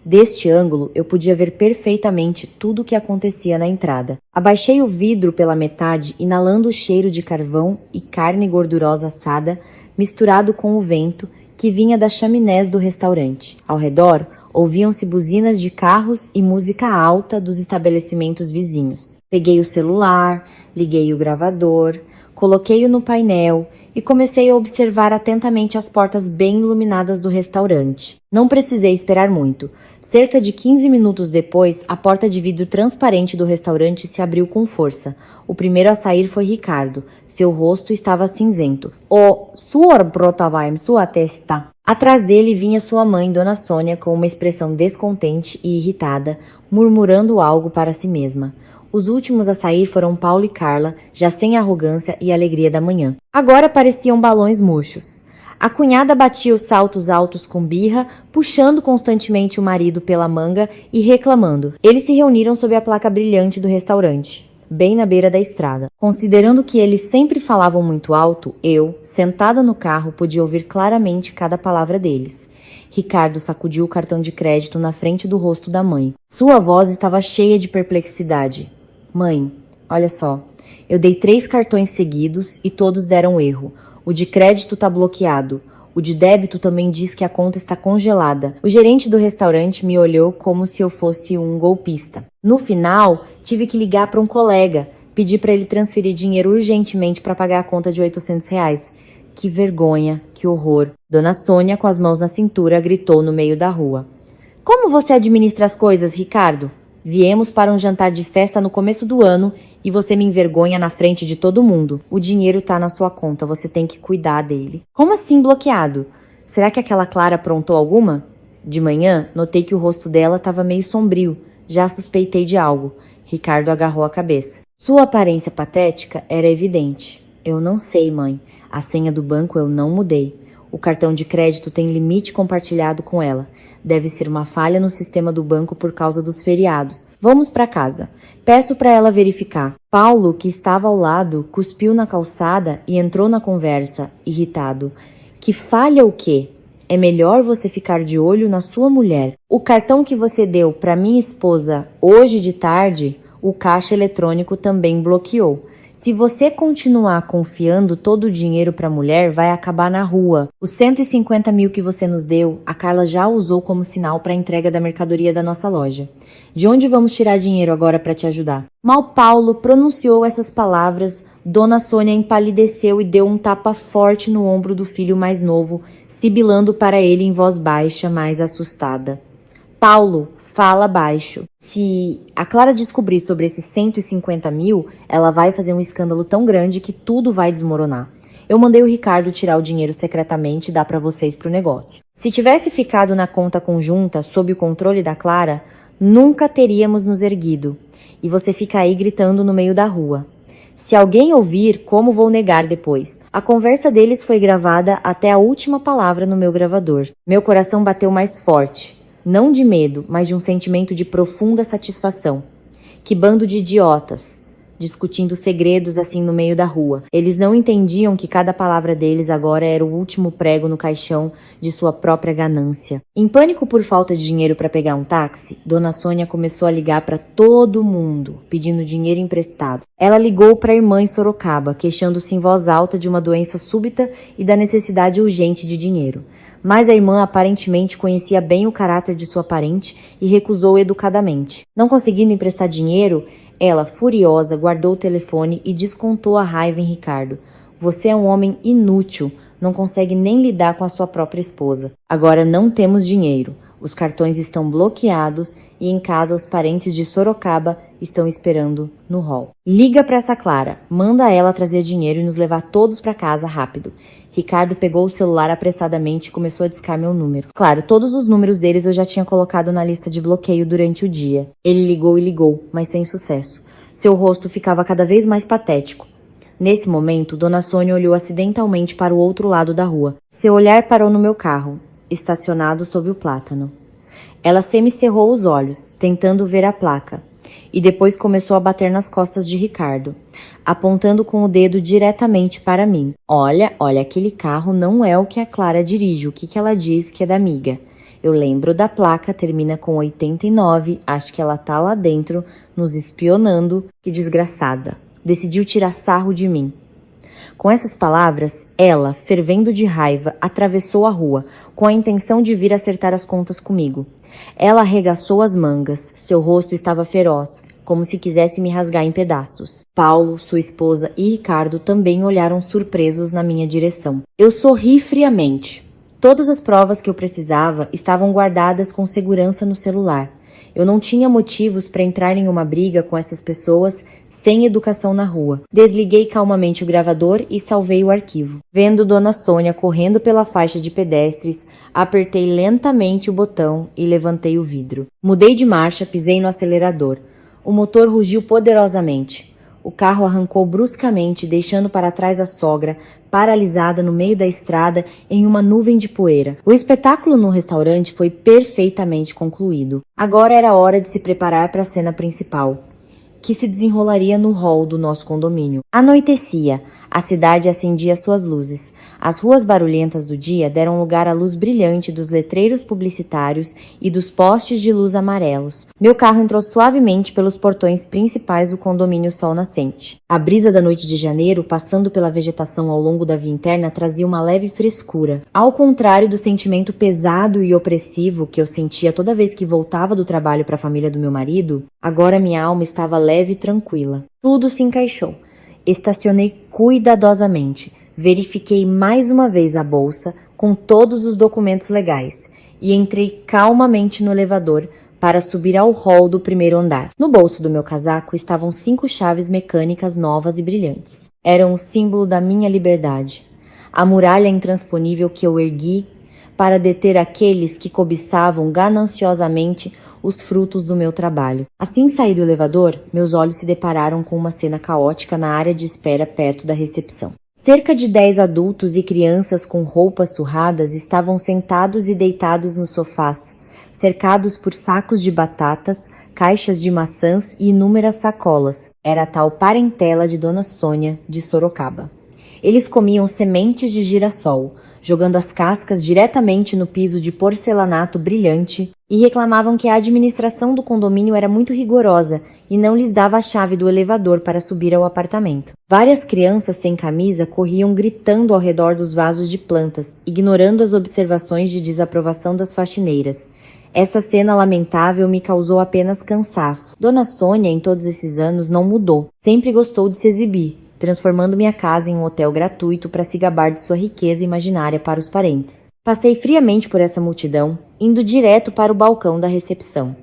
Speaker 1: Deste ângulo, eu podia ver perfeitamente tudo o que acontecia na entrada. Abaixei o vidro pela metade, inalando o cheiro de carvão e carne gordurosa assada, misturado com o vento que vinha das chaminés do restaurante. Ao redor, ouviam-se buzinas de carros e música alta dos estabelecimentos vizinhos. Peguei o celular, liguei o gravador, coloquei-o no painel e comecei a observar atentamente as portas bem iluminadas do restaurante. Não precisei esperar muito. Cerca de 15 minutos depois, a porta de vidro transparente do restaurante se abriu com força. O primeiro a sair foi Ricardo. Seu rosto estava cinzento. O suor brotava em sua testa. Atrás dele vinha sua mãe, Dona Sônia, com uma expressão descontente e irritada, murmurando algo para si mesma. Os últimos a sair foram Paulo e Carla, já sem a arrogância e alegria da manhã. Agora pareciam balões murchos. A cunhada batia os saltos altos com birra, puxando constantemente o marido pela manga e reclamando. Eles se reuniram sob a placa brilhante do restaurante, bem na beira da estrada. Considerando que eles sempre falavam muito alto, eu, sentada no carro, podia ouvir claramente cada palavra deles. Ricardo sacudiu o cartão de crédito na frente do rosto da mãe. Sua voz estava cheia de perplexidade. Mãe, olha só, eu dei 3 cartões seguidos e todos deram erro. O de crédito tá bloqueado. O de débito também diz que a conta está congelada. O gerente do restaurante me olhou como se eu fosse um golpista. No final, tive que ligar para um colega, pedir para ele transferir dinheiro urgentemente para pagar a conta de R$ 800. Que vergonha, que horror. Dona Sônia, com as mãos na cintura, gritou no meio da rua. Como você administra as coisas, Ricardo? Viemos para um jantar de festa no começo do ano e você me envergonha na frente de todo mundo. O dinheiro tá na sua conta, você tem que cuidar dele. Como assim bloqueado? Será que aquela Clara aprontou alguma? De manhã, notei que o rosto dela estava meio sombrio. Já suspeitei de algo. Ricardo agarrou a cabeça. Sua aparência patética era evidente. Eu não sei, mãe. A senha do banco eu não mudei. O cartão de crédito tem limite compartilhado com ela. Deve ser uma falha no sistema do banco por causa dos feriados. Vamos para casa. Peço para ela verificar. Paulo, que estava ao lado, cuspiu na calçada e entrou na conversa, irritado. Que falha o quê? É melhor você ficar de olho na sua mulher. O cartão que você deu para minha esposa hoje de tarde, o caixa eletrônico também bloqueou. Se você continuar confiando todo o dinheiro para a mulher, vai acabar na rua. Os 150 mil que você nos deu, a Carla já usou como sinal para a entrega da mercadoria da nossa loja. De onde vamos tirar dinheiro agora para te ajudar? Mal Paulo pronunciou essas palavras, Dona Sônia empalideceu e deu um tapa forte no ombro do filho mais novo, sibilando para ele em voz baixa, mais assustada. Paulo, fala baixo. Se a Clara descobrir sobre esses 150 mil, ela vai fazer um escândalo tão grande que tudo vai desmoronar. Eu mandei o Ricardo tirar o dinheiro secretamente e dar para vocês pro negócio. Se tivesse ficado na conta conjunta, sob o controle da Clara, nunca teríamos nos erguido. E você fica aí gritando no meio da rua. Se alguém ouvir, como vou negar depois? A conversa deles foi gravada até a última palavra no meu gravador. Meu coração bateu mais forte. Não de medo, mas de um sentimento de profunda satisfação. Que bando de idiotas, discutindo segredos assim no meio da rua. Eles não entendiam que cada palavra deles agora era o último prego no caixão de sua própria ganância. Em pânico por falta de dinheiro para pegar um táxi, Dona Sônia começou a ligar para todo mundo, pedindo dinheiro emprestado. Ela ligou para a irmã em Sorocaba, queixando-se em voz alta de uma doença súbita e da necessidade urgente de dinheiro. Mas a irmã aparentemente conhecia bem o caráter de sua parente e recusou educadamente. Não conseguindo emprestar dinheiro, ela, furiosa, guardou o telefone e descontou a raiva em Ricardo. Você é um homem inútil, não consegue nem lidar com a sua própria esposa. Agora não temos dinheiro. Os cartões estão bloqueados e em casa os parentes de Sorocaba estão esperando no hall. Liga para essa Clara, manda ela trazer dinheiro e nos levar todos para casa rápido. Ricardo pegou o celular apressadamente e começou a discar meu número. Claro, todos os números deles eu já tinha colocado na lista de bloqueio durante o dia. Ele ligou e ligou, mas sem sucesso. Seu rosto ficava cada vez mais patético. Nesse momento, Dona Sônia olhou acidentalmente para o outro lado da rua. Seu olhar parou no meu carro, estacionado sob o plátano. Ela semicerrou os olhos, tentando ver a placa, e depois começou a bater nas costas de Ricardo, apontando com o dedo diretamente para mim. Olha, aquele carro não é o que a Clara dirige, o que ela diz que é da amiga. Eu lembro da placa, termina com 89, acho que ela tá lá dentro, nos espionando. Que desgraçada. Decidiu tirar sarro de mim. Com essas palavras, ela, fervendo de raiva, atravessou a rua, com a intenção de vir acertar as contas comigo. Ela arregaçou as mangas. Seu rosto estava feroz, como se quisesse me rasgar em pedaços. Paulo, sua esposa e Ricardo também olharam surpresos na minha direção. Eu sorri friamente. Todas as provas que eu precisava estavam guardadas com segurança no celular. Eu não tinha motivos para entrar em uma briga com essas pessoas sem educação na rua. Desliguei calmamente o gravador e salvei o arquivo. Vendo Dona Sônia correndo pela faixa de pedestres, apertei lentamente o botão e levantei o vidro. Mudei de marcha, pisei no acelerador. O motor rugiu poderosamente. O carro arrancou bruscamente, deixando para trás a sogra, paralisada no meio da estrada em uma nuvem de poeira. O espetáculo no restaurante foi perfeitamente concluído. Agora era hora de se preparar para a cena principal, que se desenrolaria no hall do nosso condomínio. Anoitecia. A cidade acendia suas luzes. As ruas barulhentas do dia deram lugar à luz brilhante dos letreiros publicitários e dos postes de luz amarelos. Meu carro entrou suavemente pelos portões principais do condomínio Sol Nascente. A brisa da noite de janeiro, passando pela vegetação ao longo da via interna, trazia uma leve frescura. Ao contrário do sentimento pesado e opressivo que eu sentia toda vez que voltava do trabalho para a família do meu marido, agora minha alma estava leve e tranquila. Tudo se encaixou. Estacionei cuidadosamente, verifiquei mais uma vez a bolsa com todos os documentos legais e entrei calmamente no elevador para subir ao hall do primeiro andar. No bolso do meu casaco estavam 5 chaves mecânicas novas e brilhantes. Eram o símbolo da minha liberdade, a muralha intransponível que eu ergui para deter aqueles que cobiçavam gananciosamente os frutos do meu trabalho. Assim que saí do elevador, meus olhos se depararam com uma cena caótica na área de espera perto da recepção. Cerca de 10 adultos e crianças com roupas surradas estavam sentados e deitados nos sofás, cercados por sacos de batatas, caixas de maçãs e inúmeras sacolas. Era a tal parentela de Dona Sônia de Sorocaba. Eles comiam sementes de girassol, jogando as cascas diretamente no piso de porcelanato brilhante, e reclamavam que a administração do condomínio era muito rigorosa e não lhes dava a chave do elevador para subir ao apartamento. Várias crianças sem camisa corriam gritando ao redor dos vasos de plantas, ignorando as observações de desaprovação das faxineiras. Essa cena lamentável me causou apenas cansaço. Dona Sônia, em todos esses anos, não mudou. Sempre gostou de se exibir, transformando minha casa em um hotel gratuito para se gabar de sua riqueza imaginária para os parentes. Passei friamente por essa multidão, indo direto para o balcão da recepção.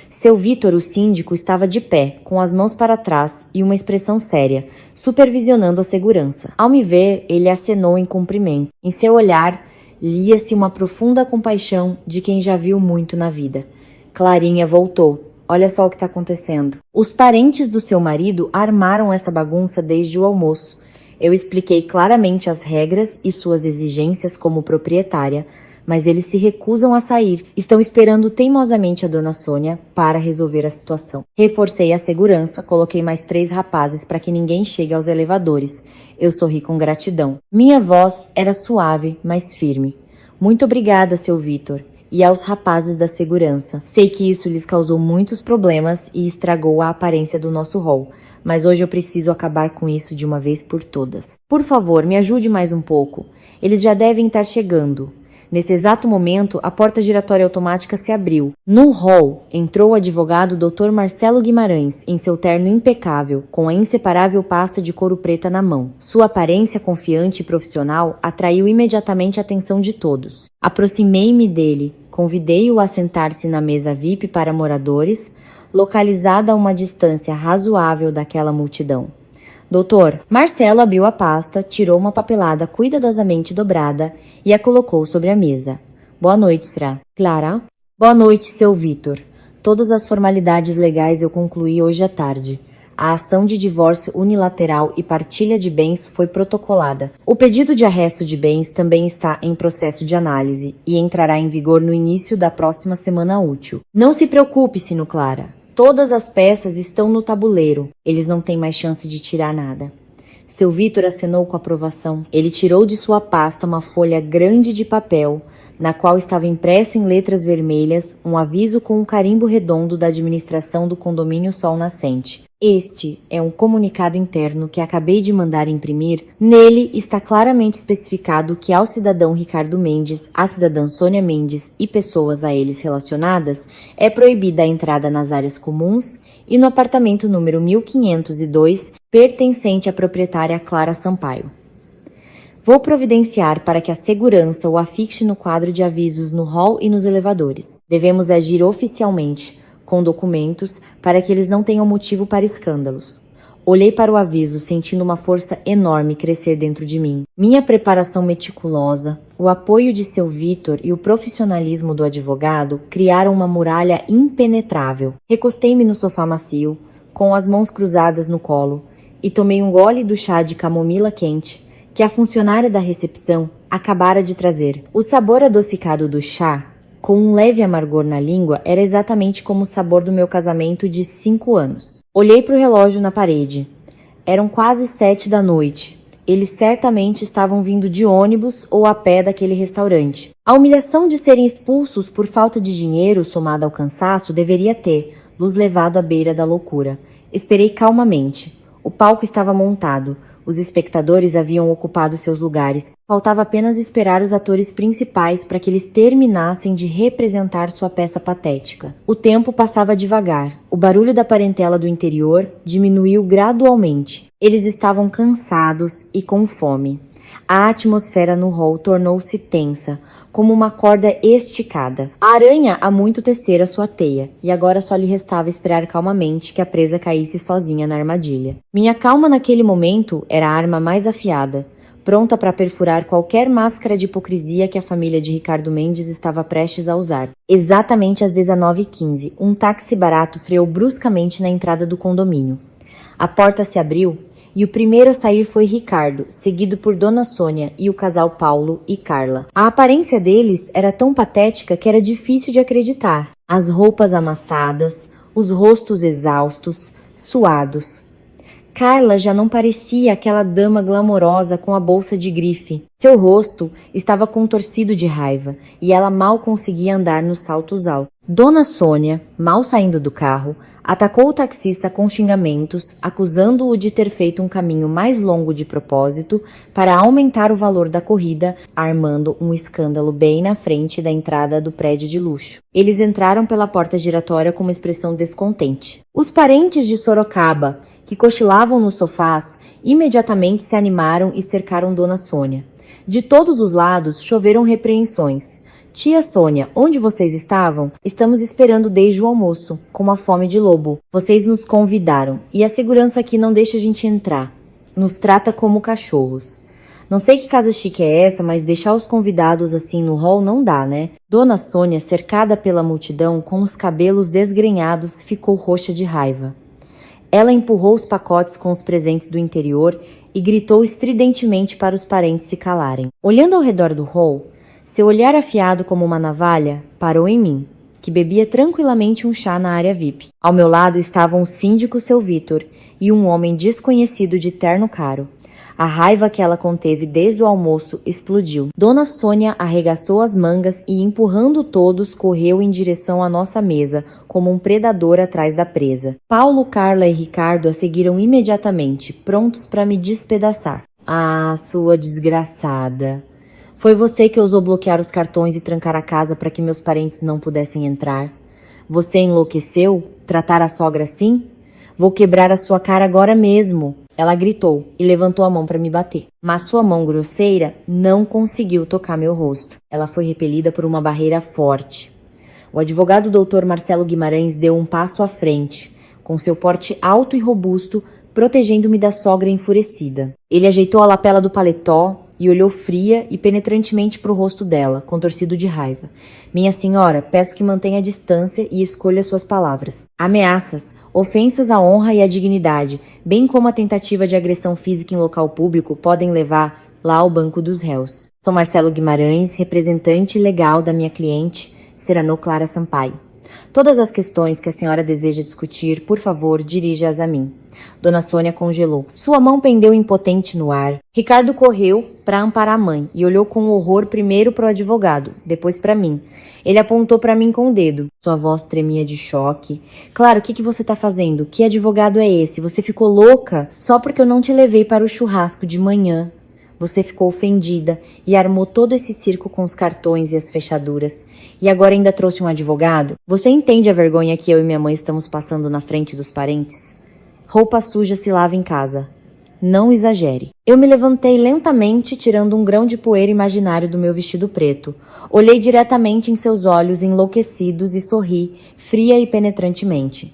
Speaker 1: Seu Vitor, o síndico, estava de pé, com as mãos para trás e uma expressão séria, supervisionando a segurança. Ao me ver, ele acenou em cumprimento. Em seu olhar, lia-se uma profunda compaixão de quem já viu muito na vida. Clarinha voltou. Olha só o que está acontecendo. Os parentes do seu marido armaram essa bagunça desde o almoço. Eu expliquei claramente as regras e suas exigências como proprietária, mas eles se recusam a sair. Estão esperando teimosamente a dona Sônia para resolver a situação. Reforcei a segurança, coloquei mais 3 rapazes para que ninguém chegue aos elevadores. Eu sorri com gratidão. Minha voz era suave, mas firme. Muito obrigada, seu Vitor. E aos rapazes da segurança. Sei que isso lhes causou muitos problemas e estragou a aparência do nosso hall, mas hoje eu preciso acabar com isso de uma vez por todas. Por favor, me ajude mais um pouco. Eles já devem estar chegando. Nesse exato momento, a porta giratória automática se abriu. No hall, entrou o advogado Dr. Marcelo Guimarães, em seu terno impecável, com a inseparável pasta de couro preta na mão. Sua aparência confiante e profissional atraiu imediatamente a atenção de todos. Aproximei-me dele, convidei-o a sentar-se na mesa VIP para moradores, localizada a uma distância razoável daquela multidão. Doutor, Marcelo abriu a pasta, tirou uma papelada cuidadosamente dobrada e a colocou sobre a mesa. Boa noite, Sra. Clara? Boa noite, seu Vitor. Todas as formalidades legais eu concluí hoje à tarde. A ação de divórcio unilateral e partilha de bens foi protocolada. O pedido de arresto de bens também está em processo de análise e entrará em vigor no início da próxima semana útil. Não se preocupe, Sino Clara. Todas as peças estão no tabuleiro. Eles não têm mais chance de tirar nada. Seu Vitor acenou com aprovação. Ele tirou de sua pasta uma folha grande de papel, na qual estava impresso em letras vermelhas um aviso com um carimbo redondo da administração do condomínio Sol Nascente. Este é um comunicado interno que acabei de mandar imprimir. Nele está claramente especificado que ao cidadão Ricardo Mendes, à cidadã Sônia Mendes e pessoas a eles relacionadas, é proibida a entrada nas áreas comuns e no apartamento número 1502, pertencente à proprietária Clara Sampaio. Vou providenciar para que a segurança o afixe no quadro de avisos no hall e nos elevadores. Devemos agir oficialmente, com documentos, para que eles não tenham motivo para escândalos. Olhei para o aviso, sentindo uma força enorme crescer dentro de mim. Minha preparação meticulosa, o apoio de seu Vitor e o profissionalismo do advogado criaram uma muralha impenetrável. Recostei-me no sofá macio, com as mãos cruzadas no colo, e tomei um gole do chá de camomila quente que a funcionária da recepção acabara de trazer. O sabor adocicado do chá, com um leve amargor na língua, era exatamente como o sabor do meu casamento de 5 anos. Olhei para o relógio na parede. Eram quase 7 da noite. Eles certamente estavam vindo de ônibus ou a pé daquele restaurante. A humilhação de serem expulsos por falta de dinheiro, somada ao cansaço, deveria ter nos levado à beira da loucura. Esperei calmamente. O palco estava montado. Os espectadores haviam ocupado seus lugares. Faltava apenas esperar os atores principais para que eles terminassem de representar sua peça patética. O tempo passava devagar. O barulho da parentela do interior diminuiu gradualmente. Eles estavam cansados e com fome. A atmosfera no hall tornou-se tensa, como uma corda esticada. A aranha há muito tecera sua teia, e agora só lhe restava esperar calmamente que a presa caísse sozinha na armadilha. Minha calma naquele momento era a arma mais afiada, pronta para perfurar qualquer máscara de hipocrisia que a família de Ricardo Mendes estava prestes a usar. Exatamente às 19h15, um táxi barato freou bruscamente na entrada do condomínio. A porta se abriu e o primeiro a sair foi Ricardo, seguido por Dona Sônia e o casal Paulo e Carla. A aparência deles era tão patética que era difícil de acreditar. As roupas amassadas, os rostos exaustos, suados. Carla já não parecia aquela dama glamourosa com a bolsa de grife. Seu rosto estava contorcido de raiva e ela mal conseguia andar nos saltos altos. Dona Sônia, mal saindo do carro, atacou o taxista com xingamentos, acusando-o de ter feito um caminho mais longo de propósito para aumentar o valor da corrida, armando um escândalo bem na frente da entrada do prédio de luxo. Eles entraram pela porta giratória com uma expressão descontente. Os parentes de Sorocaba, que cochilavam nos sofás, imediatamente se animaram e cercaram Dona Sônia. De todos os lados choveram repreensões. Tia Sônia, onde vocês estavam? Estamos esperando desde o almoço, com uma fome de lobo. Vocês nos convidaram, e a segurança aqui não deixa a gente entrar. Nos trata como cachorros. Não sei que casa chique é essa, mas deixar os convidados assim no hall não dá, né? Dona Sônia, cercada pela multidão, com os cabelos desgrenhados, ficou roxa de raiva. Ela empurrou os pacotes com os presentes do interior e gritou estridentemente para os parentes se calarem. Olhando ao redor do hall, seu olhar afiado como uma navalha parou em mim, que bebia tranquilamente um chá na área VIP. Ao meu lado estavam o síndico seu Vitor e um homem desconhecido de terno caro. A raiva que ela conteve desde o almoço explodiu. Dona Sônia arregaçou as mangas e, empurrando todos, correu em direção à nossa mesa, como um predador atrás da presa. Paulo, Carla e Ricardo a seguiram imediatamente, prontos para me despedaçar. Ah, sua desgraçada! Foi você que ousou bloquear os cartões e trancar a casa para que meus parentes não pudessem entrar? Você enlouqueceu? Tratar a sogra assim? Vou quebrar a sua cara agora mesmo! Ela gritou e levantou a mão para me bater. Mas sua mão grosseira não conseguiu tocar meu rosto. Ela foi repelida por uma barreira forte. O advogado Dr. Marcelo Guimarães deu um passo à frente, com seu porte alto e robusto, protegendo-me da sogra enfurecida. Ele ajeitou a lapela do paletó e olhou fria e penetrantemente para o rosto dela, contorcido de raiva. Minha senhora, peço que mantenha a distância e escolha suas palavras. Ameaças, ofensas à honra e à dignidade, bem como a tentativa de agressão física em local público, podem levar lá ao banco dos réus. Sou Marcelo Guimarães, representante legal da minha cliente, Serano Clara Sampaio. Todas as questões que a senhora deseja discutir, por favor, dirija-as a mim. Dona Sônia congelou. Sua mão pendeu impotente no ar. Ricardo correu para amparar a mãe e olhou com horror primeiro para o advogado, depois para mim. Ele apontou para mim com o dedo. Sua voz tremia de choque. Claro, o que você tá fazendo? Que advogado é esse? Você ficou louca? Só porque eu não te levei para o churrasco de manhã. Você ficou ofendida e armou todo esse circo com os cartões e as fechaduras. E agora ainda trouxe um advogado? Você entende a vergonha que eu e minha mãe estamos passando na frente dos parentes? Roupa suja se lava em casa. Não exagere. Eu me levantei lentamente, tirando um grão de poeira imaginário do meu vestido preto. Olhei diretamente em seus olhos enlouquecidos e sorri, fria e penetrantemente.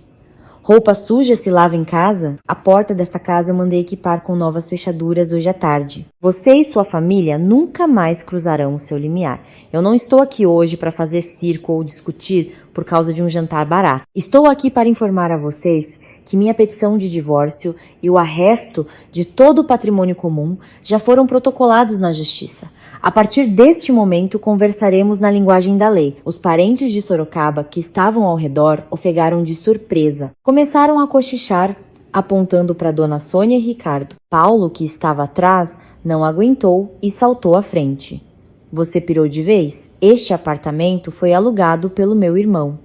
Speaker 1: Roupa suja se lava em casa? A porta desta casa eu mandei equipar com novas fechaduras hoje à tarde. Você e sua família nunca mais cruzarão o seu limiar. Eu não estou aqui hoje para fazer circo ou discutir por causa de um jantar barato. Estou aqui para informar a vocês que minha petição de divórcio e o arresto de todo o patrimônio comum já foram protocolados na justiça. A partir deste momento, conversaremos na linguagem da lei. Os parentes de Sorocaba, que estavam ao redor, ofegaram de surpresa. Começaram a cochichar, apontando para Dona Sônia e Ricardo. Paulo, que estava atrás, não aguentou e saltou à frente. Você pirou de vez? Este apartamento foi alugado pelo meu irmão.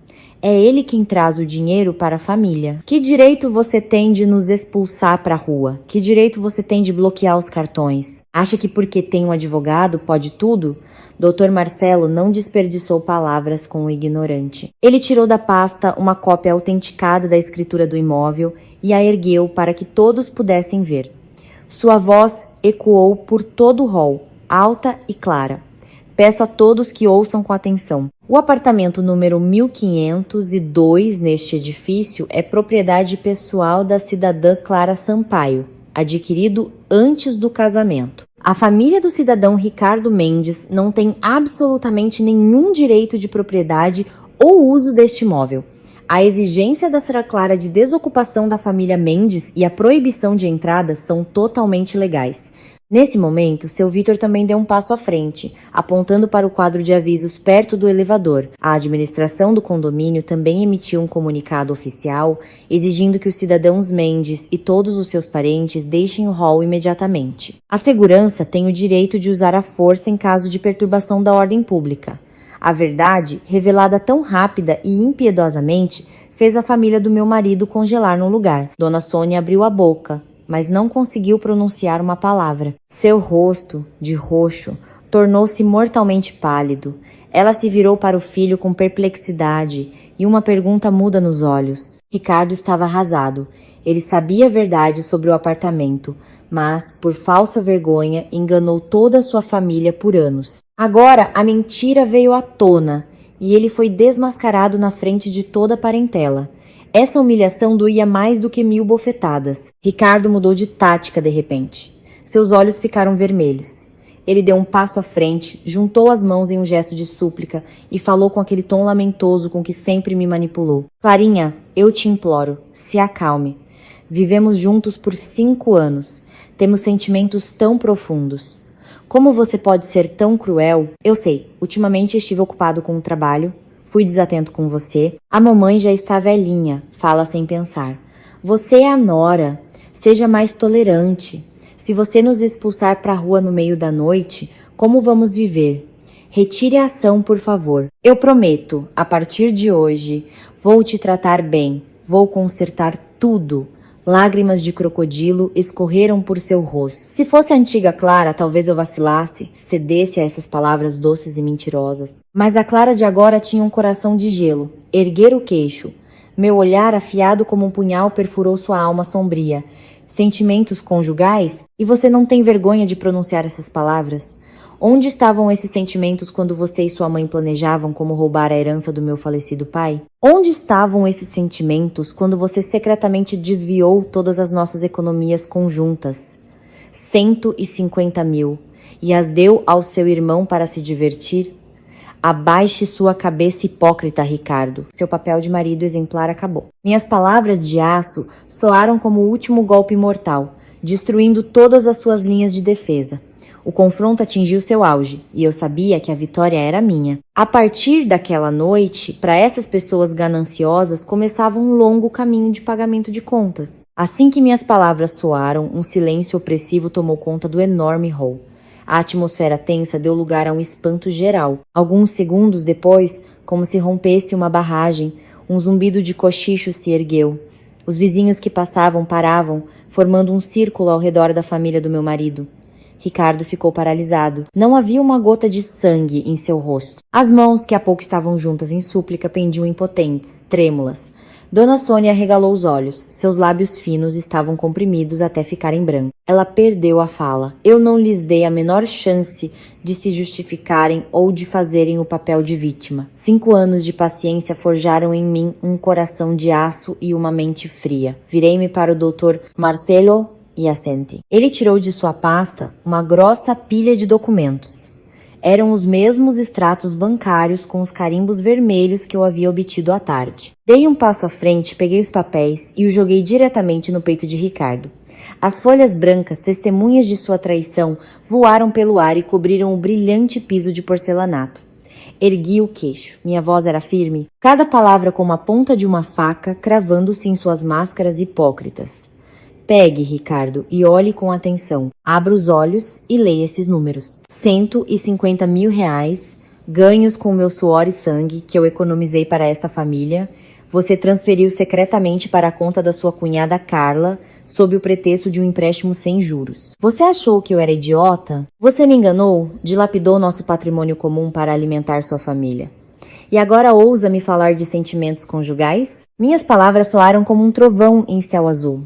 Speaker 1: É ele quem traz o dinheiro para a família. Que direito você tem de nos expulsar para a rua? Que direito você tem de bloquear os cartões? Acha que porque tem um advogado pode tudo? Dr. Marcelo não desperdiçou palavras com o ignorante. Ele tirou da pasta uma cópia autenticada da escritura do imóvel e a ergueu para que todos pudessem ver. Sua voz ecoou por todo o hall, alta e clara. Peço a todos que ouçam com atenção. O apartamento número 1502 neste edifício é propriedade pessoal da cidadã Clara Sampaio, adquirido antes do casamento. A família do cidadão Ricardo Mendes não tem absolutamente nenhum direito de propriedade ou uso deste imóvel. A exigência da Sra. Clara de desocupação da família Mendes e a proibição de entrada são totalmente legais. Nesse momento, seu Vitor também deu um passo à frente, apontando para o quadro de avisos perto do elevador. A administração do condomínio também emitiu um comunicado oficial exigindo que os cidadãos Mendes e todos os seus parentes deixem o hall imediatamente. A segurança tem o direito de usar a força em caso de perturbação da ordem pública. A verdade, revelada tão rápida e impiedosamente, fez a família do meu marido congelar no lugar. Dona Sônia abriu a boca, mas não conseguiu pronunciar uma palavra. Seu rosto, de roxo, tornou-se mortalmente pálido. Ela se virou para o filho com perplexidade e uma pergunta muda nos olhos. Ricardo estava arrasado. Ele sabia a verdade sobre o apartamento, mas, por falsa vergonha, enganou toda a sua família por anos. Agora, a mentira veio à tona e ele foi desmascarado na frente de toda a parentela. Essa humilhação doía mais do que 1000 bofetadas. Ricardo mudou de tática de repente. Seus olhos ficaram vermelhos. Ele deu um passo à frente, juntou as mãos em um gesto de súplica e falou com aquele tom lamentoso com que sempre me manipulou. Clarinha, eu te imploro, se acalme. Vivemos juntos por 5 anos. Temos sentimentos tão profundos. Como você pode ser tão cruel? Eu sei, ultimamente estive ocupado com o trabalho, fui desatento com você. A mamãe já está velhinha, fala sem pensar. Você é a nora, seja mais tolerante. Se você nos expulsar para a rua no meio da noite, como vamos viver? Retire a ação, por favor. Eu prometo, a partir de hoje, vou te tratar bem, vou consertar tudo. Lágrimas de crocodilo escorreram por seu rosto. Se fosse a antiga Clara, talvez eu vacilasse, cedesse a essas palavras doces e mentirosas. Mas a Clara de agora tinha um coração de gelo. Erguer o queixo. Meu olhar afiado como um punhal perfurou sua alma sombria. Sentimentos conjugais? E você não tem vergonha de pronunciar essas palavras? Onde estavam esses sentimentos quando você e sua mãe planejavam como roubar a herança do meu falecido pai? Onde estavam esses sentimentos quando você secretamente desviou todas as nossas economias conjuntas? 150 mil. E as deu ao seu irmão para se divertir? Abaixe sua cabeça hipócrita, Ricardo. Seu papel de marido exemplar acabou. Minhas palavras de aço soaram como o último golpe mortal, destruindo todas as suas linhas de defesa. O confronto atingiu seu auge, e eu sabia que a vitória era minha. A partir daquela noite, para essas pessoas gananciosas, começava um longo caminho de pagamento de contas. Assim que minhas palavras soaram, um silêncio opressivo tomou conta do enorme hall. A atmosfera tensa deu lugar a um espanto geral. Alguns segundos depois, como se rompesse uma barragem, um zumbido de cochicho se ergueu. Os vizinhos que passavam paravam, formando um círculo ao redor da família do meu marido. Ricardo ficou paralisado. Não havia uma gota de sangue em seu rosto. As mãos, que há pouco estavam juntas em súplica, pendiam impotentes, trêmulas. Dona Sônia arregalou os olhos. Seus lábios finos estavam comprimidos até ficarem brancos. Ela perdeu a fala. Eu não lhes dei a menor chance de se justificarem ou de fazerem o papel de vítima. 5 anos de paciência forjaram em mim um coração de aço e uma mente fria. Virei-me para o Dr. Marcelo e assenti. Ele tirou de sua pasta uma grossa pilha de documentos. Eram os mesmos extratos bancários com os carimbos vermelhos que eu havia obtido à tarde. Dei um passo à frente, peguei os papéis e os joguei diretamente no peito de Ricardo. As folhas brancas, testemunhas de sua traição, voaram pelo ar e cobriram o brilhante piso de porcelanato. Ergui o queixo. Minha voz era firme, cada palavra como a ponta de uma faca cravando-se em suas máscaras hipócritas. Pegue, Ricardo, e olhe com atenção. Abra os olhos e leia esses números. 150 mil reais, ganhos com meu suor e sangue, que eu economizei para esta família, você transferiu secretamente para a conta da sua cunhada Carla, sob o pretexto de um empréstimo sem juros. Você achou que eu era idiota? Você me enganou? Dilapidou nosso patrimônio comum para alimentar sua família. E agora ousa me falar de sentimentos conjugais? Minhas palavras soaram como um trovão em céu azul.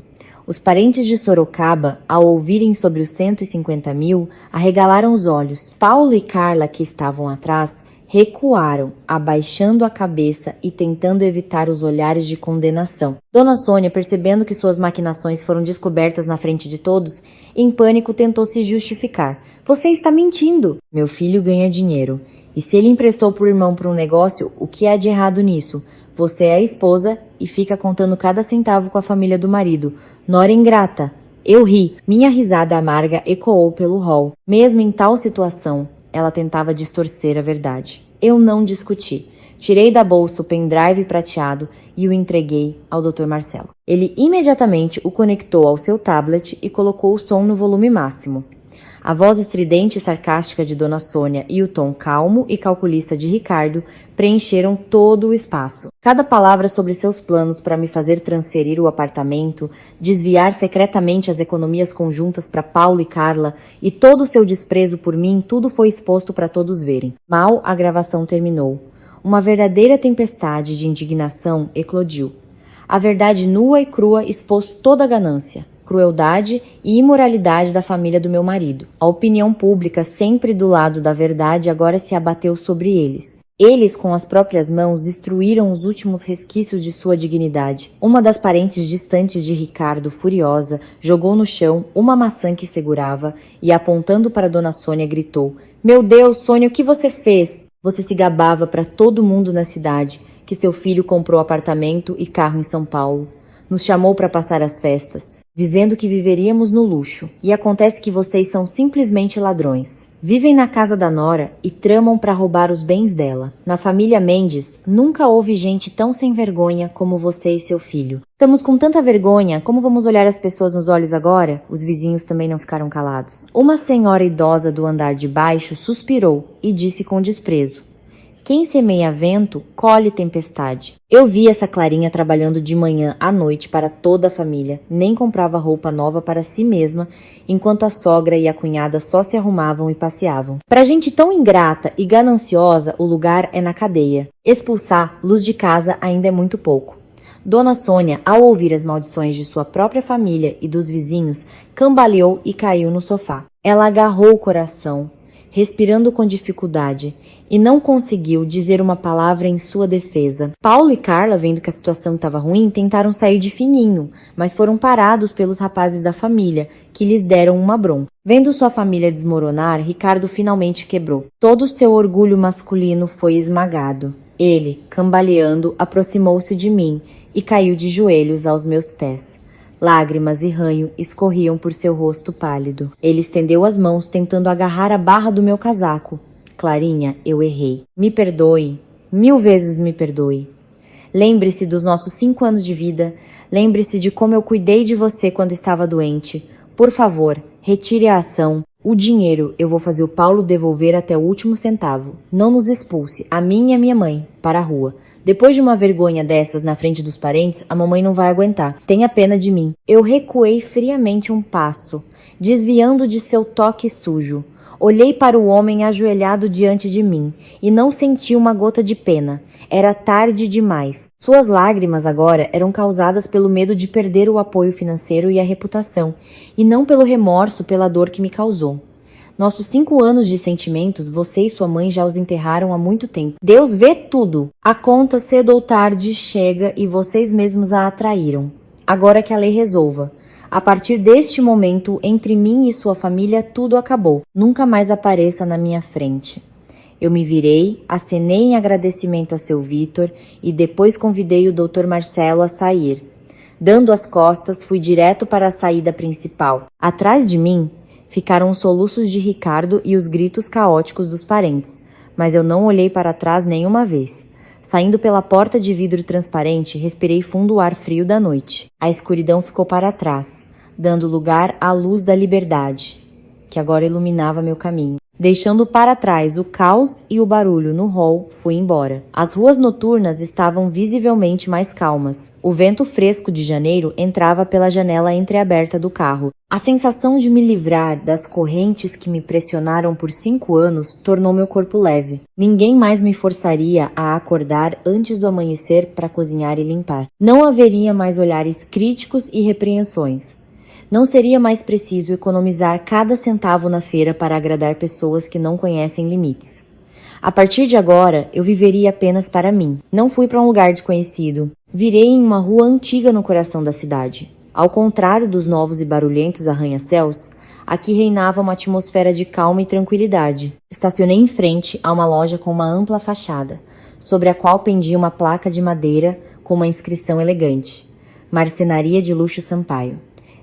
Speaker 1: Os parentes de Sorocaba, ao ouvirem sobre os 150 mil, arregalaram os olhos. Paulo e Carla, que estavam atrás, recuaram, abaixando a cabeça e tentando evitar os olhares de condenação. Dona Sônia, percebendo que suas maquinações foram descobertas na frente de todos, em pânico tentou se justificar. Você está mentindo! Meu filho ganha dinheiro. E se ele emprestou pro irmão para um negócio, o que há de errado nisso? Você é a esposa e fica contando cada centavo com a família do marido. Nora ingrata, Eu ri. Minha risada amarga ecoou pelo hall. Mesmo em tal situação, ela tentava distorcer a verdade. Eu não discuti. Tirei da bolsa o pendrive prateado e o entreguei ao Dr. Marcelo. Ele imediatamente o conectou ao seu tablet e colocou o som no volume máximo. A voz estridente e sarcástica de Dona Sônia e o tom calmo e calculista de Ricardo preencheram todo o espaço. Cada palavra sobre seus planos para me fazer transferir o apartamento, desviar secretamente as economias conjuntas para Paulo e Carla e todo o seu desprezo por mim, tudo foi exposto para todos verem. Mal a gravação terminou. Uma verdadeira tempestade de indignação eclodiu. A verdade nua e crua expôs toda a ganância, crueldade e imoralidade da família do meu marido. A opinião pública, sempre do lado da verdade, agora se abateu sobre eles. Eles, com as próprias mãos, destruíram os últimos resquícios de sua dignidade. Uma das parentes distantes de Ricardo, furiosa, jogou no chão uma maçã que segurava e, apontando para Dona Sônia, gritou: "Meu Deus, Sônia, o que você fez?" Você se gabava para todo mundo na cidade que seu filho comprou apartamento e carro em São Paulo. Nos chamou para passar as festas, dizendo que viveríamos no luxo. E acontece que vocês são simplesmente ladrões. Vivem na casa da nora e tramam para roubar os bens dela. Na família Mendes, nunca houve gente tão sem vergonha como você e seu filho. Estamos com tanta vergonha, como vamos olhar as pessoas nos olhos agora? Os vizinhos também não ficaram calados. Uma senhora idosa do andar de baixo suspirou e disse com desprezo: "Quem semeia vento, colhe tempestade." Eu vi essa Clarinha trabalhando de manhã à noite para toda a família, nem comprava roupa nova para si mesma, enquanto a sogra e a cunhada só se arrumavam e passeavam. Pra gente tão ingrata e gananciosa, o lugar é na cadeia. Expulsar luz de casa ainda é muito pouco. Dona Sônia, ao ouvir as maldições de sua própria família e dos vizinhos, cambaleou e caiu no sofá. Ela agarrou o coração, respirando com dificuldade, e não conseguiu dizer uma palavra em sua defesa. Paulo e Carla, vendo que a situação estava ruim, tentaram sair de fininho, mas foram parados pelos rapazes da família, que lhes deram uma bronca. Vendo sua família desmoronar, Ricardo finalmente quebrou. Todo o seu orgulho masculino foi esmagado. Ele, cambaleando, aproximou-se de mim e caiu de joelhos aos meus pés. Lágrimas e ranho escorriam por seu rosto pálido. Ele estendeu as mãos, tentando agarrar a barra do meu casaco. Clarinha, eu errei. Me perdoe. 1000 vezes me perdoe. Lembre-se dos nossos 5 anos de vida. Lembre-se de como eu cuidei de você quando estava doente. Por favor, retire a ação. O dinheiro eu vou fazer o Paulo devolver até o último centavo. Não nos expulse, a mim e a minha mãe, para a rua. Depois de uma vergonha dessas na frente dos parentes, a mamãe não vai aguentar. Tenha pena de mim. Eu recuei friamente um passo, desviando de seu toque sujo. Olhei para o homem ajoelhado diante de mim e não senti uma gota de pena. Era tarde demais. Suas lágrimas agora eram causadas pelo medo de perder o apoio financeiro e a reputação, e não pelo remorso pela dor que me causou. Nossos 5 anos de sentimentos, você e sua mãe já os enterraram há muito tempo. Deus vê tudo. A conta cedo ou tarde chega e vocês mesmos a atraíram. Agora que a lei resolva. A partir deste momento, entre mim e sua família, tudo acabou. Nunca mais apareça na minha frente. Eu me virei, acenei em agradecimento a seu Vitor e depois convidei o Dr. Marcelo a sair. Dando as costas, fui direto para a saída principal. Atrás de mim, ficaram os soluços de Ricardo e os gritos caóticos dos parentes, mas eu não olhei para trás nenhuma vez. Saindo pela porta de vidro transparente, respirei fundo o ar frio da noite. A escuridão ficou para trás, dando lugar à luz da liberdade, que agora iluminava meu caminho. Deixando para trás o caos e o barulho no hall, fui embora. As ruas noturnas estavam visivelmente mais calmas. O vento fresco de janeiro entrava pela janela entreaberta do carro. A sensação de me livrar das correntes que me pressionaram por 5 anos tornou meu corpo leve. Ninguém mais me forçaria a acordar antes do amanhecer para cozinhar e limpar. Não haveria mais olhares críticos e repreensões. Não seria mais preciso economizar cada centavo na feira para agradar pessoas que não conhecem limites. A partir de agora, eu viveria apenas para mim. Não fui para um lugar desconhecido. Virei em uma rua antiga no coração da cidade. Ao contrário dos novos e barulhentos arranha-céus, aqui reinava uma atmosfera de calma e tranquilidade. Estacionei em frente a uma loja com uma ampla fachada, sobre a qual pendia uma placa de madeira com uma inscrição elegante: Marcenaria de Luxo Sampaio.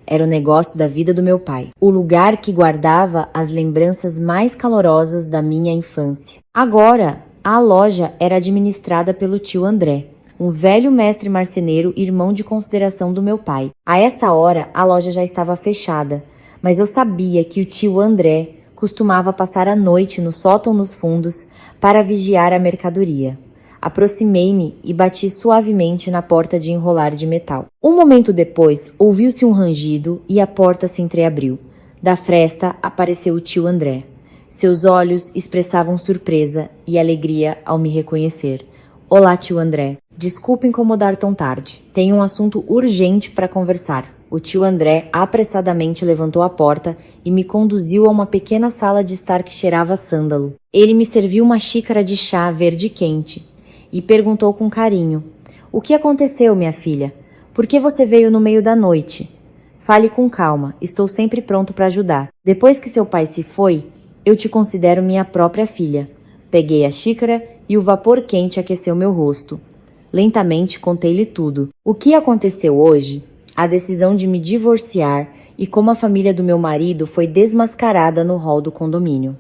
Speaker 1: Era o negócio da vida do meu pai, o lugar que guardava as lembranças mais calorosas da minha infância. Agora, a loja era administrada pelo tio André, um velho mestre marceneiro, irmão de consideração do meu pai. A essa hora, a loja já estava fechada, mas eu sabia que o tio André costumava passar a noite no sótão nos fundos para vigiar a mercadoria. Aproximei-me e bati suavemente na porta de enrolar de metal. Um momento depois, ouviu-se um rangido e a porta se entreabriu. Da fresta apareceu o tio André. Seus olhos expressavam surpresa e alegria ao me reconhecer. Olá, tio André. Desculpe incomodar tão tarde. Tenho um assunto urgente para conversar. O tio André apressadamente levantou a porta e me conduziu a uma pequena sala de estar que cheirava sândalo. Ele me serviu uma xícara de chá verde quente e perguntou com carinho: "O que aconteceu, minha filha? Por que você veio no meio da noite? Fale com calma, estou sempre pronto para ajudar. Depois que seu pai se foi, eu te considero minha própria filha." Peguei a xícara e o vapor quente aqueceu meu rosto. Lentamente contei-lhe tudo. O que aconteceu hoje? A decisão de me divorciar e como a família do meu marido foi desmascarada no hall do condomínio.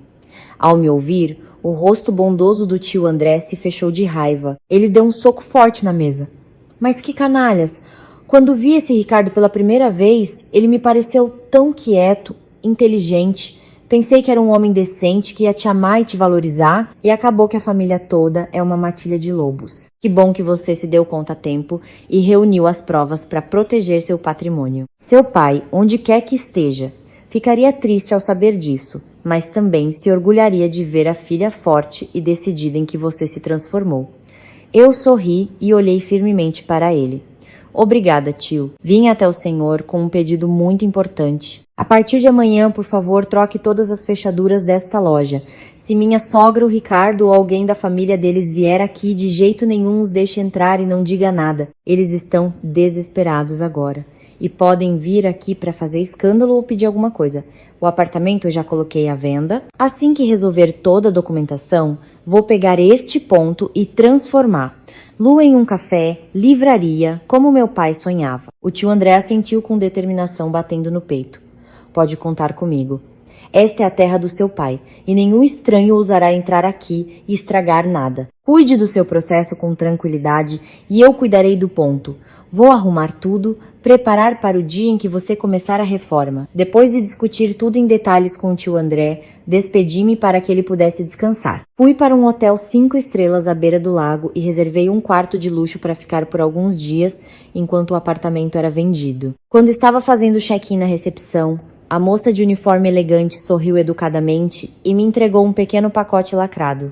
Speaker 1: Ao me ouvir, o rosto bondoso do tio André se fechou de raiva. Ele deu um soco forte na mesa. Mas que canalhas! Quando vi esse Ricardo pela primeira vez, ele me pareceu tão quieto, inteligente. Pensei que era um homem decente, que ia te amar e te valorizar, e acabou que a família toda é uma matilha de lobos. Que bom que você se deu conta a tempo e reuniu as provas para proteger seu patrimônio. Seu pai, onde quer que esteja, ficaria triste ao saber disso, mas também se orgulharia de ver a filha forte e decidida em que você se transformou. Eu sorri e olhei firmemente para ele. Obrigada, tio. Vim até o senhor com um pedido muito importante. A partir de amanhã, por favor, troque todas as fechaduras desta loja. Se minha sogra, o Ricardo ou alguém da família deles vier aqui, de jeito nenhum os deixe entrar e não diga nada. Eles estão desesperados agora. E podem vir aqui para fazer escândalo ou pedir alguma coisa. O apartamento eu já coloquei à venda. Assim que resolver toda a documentação, vou pegar este ponto e transformar. Lua em um café, livraria, como meu pai sonhava. O tio André assentiu com determinação, batendo no peito. Pode contar comigo. Esta é a terra do seu pai, e nenhum estranho ousará entrar aqui e estragar nada. Cuide do seu processo com tranquilidade e eu cuidarei do ponto. Vou arrumar tudo, preparar para o dia em que você começar a reforma. Depois de discutir tudo em detalhes com o tio André, despedi-me para que ele pudesse descansar. Fui para um hotel 5 estrelas à beira do lago e reservei um quarto de luxo para ficar por alguns dias enquanto o apartamento era vendido. Quando estava fazendo check-in na recepção, a moça de uniforme elegante sorriu educadamente e me entregou um pequeno pacote lacrado.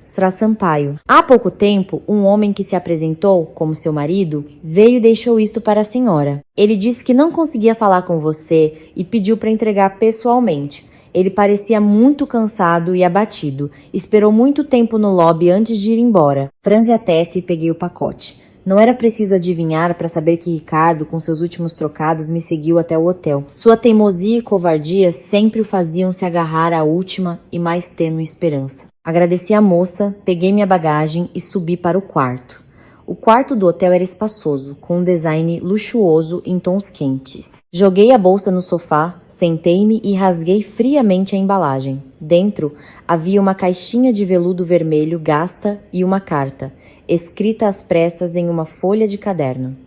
Speaker 1: Sra. Sampaio. Há pouco tempo, um homem que se apresentou como seu marido veio e deixou isto para a senhora. Ele disse que não conseguia falar com você e pediu para entregar pessoalmente. Ele parecia muito cansado e abatido. Esperou muito tempo no lobby antes de ir embora. Franzi a testa e peguei o pacote. Não era preciso adivinhar para saber que Ricardo, com seus últimos trocados, me seguiu até o hotel. Sua teimosia e covardia sempre o faziam se agarrar à última e mais tênue esperança. Agradeci à moça, peguei minha bagagem e subi para o quarto. O quarto do hotel era espaçoso, com um design luxuoso em tons quentes. Joguei a bolsa no sofá, sentei-me e rasguei friamente a embalagem. Dentro havia uma caixinha de veludo vermelho gasta e uma carta, escrita às pressas em uma folha de caderno.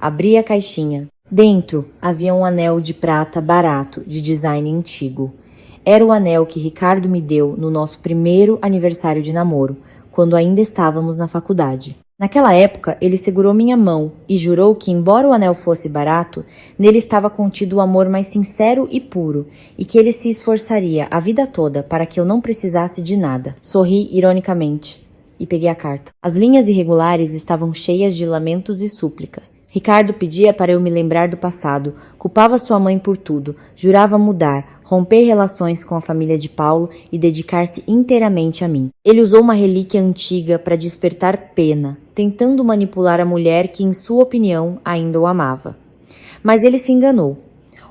Speaker 1: Abri a caixinha. Dentro havia um anel de prata barato, de design antigo. Era o anel que Ricardo me deu no nosso primeiro aniversário de namoro, quando ainda estávamos na faculdade. Naquela época, ele segurou minha mão e jurou que, embora o anel fosse barato, nele estava contido o amor mais sincero e puro, e que ele se esforçaria a vida toda para que eu não precisasse de nada. Sorri ironicamente e peguei a carta. As linhas irregulares estavam cheias de lamentos e súplicas. Ricardo pedia para eu me lembrar do passado, culpava sua mãe por tudo, jurava mudar, romper relações com a família de Paulo e dedicar-se inteiramente a mim. Ele usou uma relíquia antiga para despertar pena, tentando manipular a mulher que, em sua opinião, ainda o amava. Mas ele se enganou.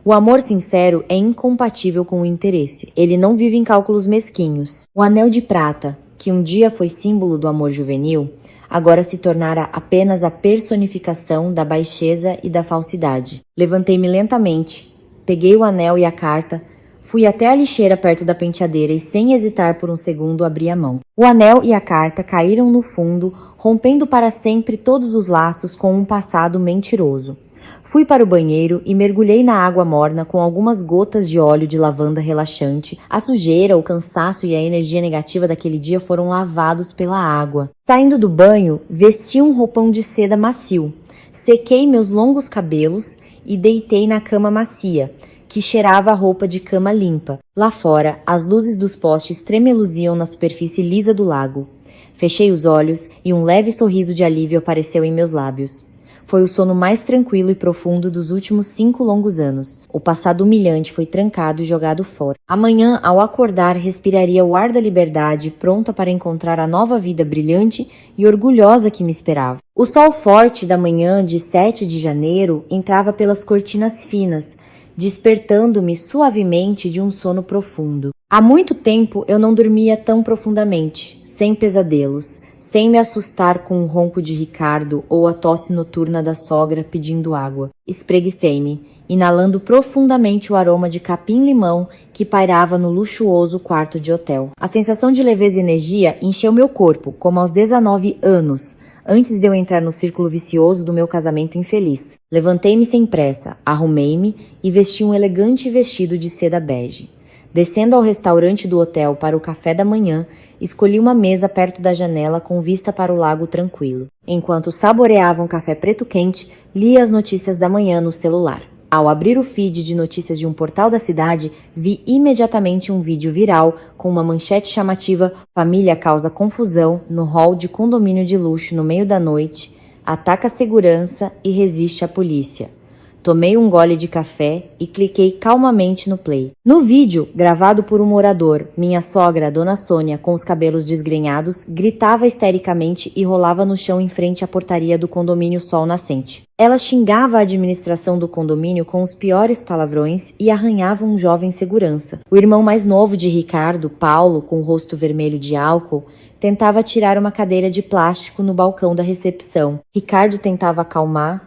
Speaker 1: O amor sincero é incompatível com o interesse. Ele não vive em cálculos mesquinhos. O anel de prata, que um dia foi símbolo do amor juvenil, agora se tornara apenas a personificação da baixeza e da falsidade. Levantei-me lentamente peguei o anel e a carta, fui até a lixeira perto da penteadeira e, sem hesitar por um segundo, abri a mão. O anel e a carta caíram no fundo, rompendo para sempre todos os laços com um passado mentiroso. Fui para o banheiro e mergulhei na água morna com algumas gotas de óleo de lavanda relaxante. A sujeira, o cansaço e a energia negativa daquele dia foram lavados pela água. Saindo do banho, vesti um roupão de seda macio. Sequei meus longos cabelos e deitei na cama macia, que cheirava a roupa de cama limpa. Lá fora, as luzes dos postes tremeluziam na superfície lisa do lago. Fechei os olhos e um leve sorriso de alívio apareceu em meus lábios. Foi o sono mais tranquilo e profundo dos últimos 5 longos anos. O passado humilhante foi trancado e jogado fora. Amanhã, ao acordar, respiraria o ar da liberdade, pronta para encontrar a nova vida brilhante e orgulhosa que me esperava. O sol forte da manhã de 7 de janeiro entrava pelas cortinas finas, despertando-me suavemente de um sono profundo. Há muito tempo eu não dormia tão profundamente, sem pesadelos, sem me assustar com o ronco de Ricardo ou a tosse noturna da sogra pedindo água. Espreguicei-me, inalando profundamente o aroma de capim-limão que pairava no luxuoso quarto de hotel. A sensação de leveza e energia encheu meu corpo, como aos 19 anos, antes de eu entrar no círculo vicioso do meu casamento infeliz. Levantei-me sem pressa, arrumei-me e vesti um elegante vestido de seda bege. Descendo ao restaurante do hotel para o café da manhã, escolhi uma mesa perto da janela com vista para o lago tranquilo. Enquanto saboreava um café preto quente, li as notícias da manhã no celular. Ao abrir o feed de notícias de um portal da cidade, vi imediatamente um vídeo viral com uma manchete chamativa: família causa confusão no hall de condomínio de luxo no meio da noite, ataca a segurança e resiste à polícia. Tomei um gole de café e cliquei calmamente no play. No vídeo, gravado por um morador, minha sogra, Dona Sônia, com os cabelos desgrenhados, gritava histericamente e rolava no chão em frente à portaria do condomínio Sol Nascente. Ela xingava a administração do condomínio com os piores palavrões e arranhava um jovem segurança. O irmão mais novo de Ricardo, Paulo, com o rosto vermelho de álcool, tentava tirar uma cadeira de plástico no balcão da recepção. Ricardo tentava acalmar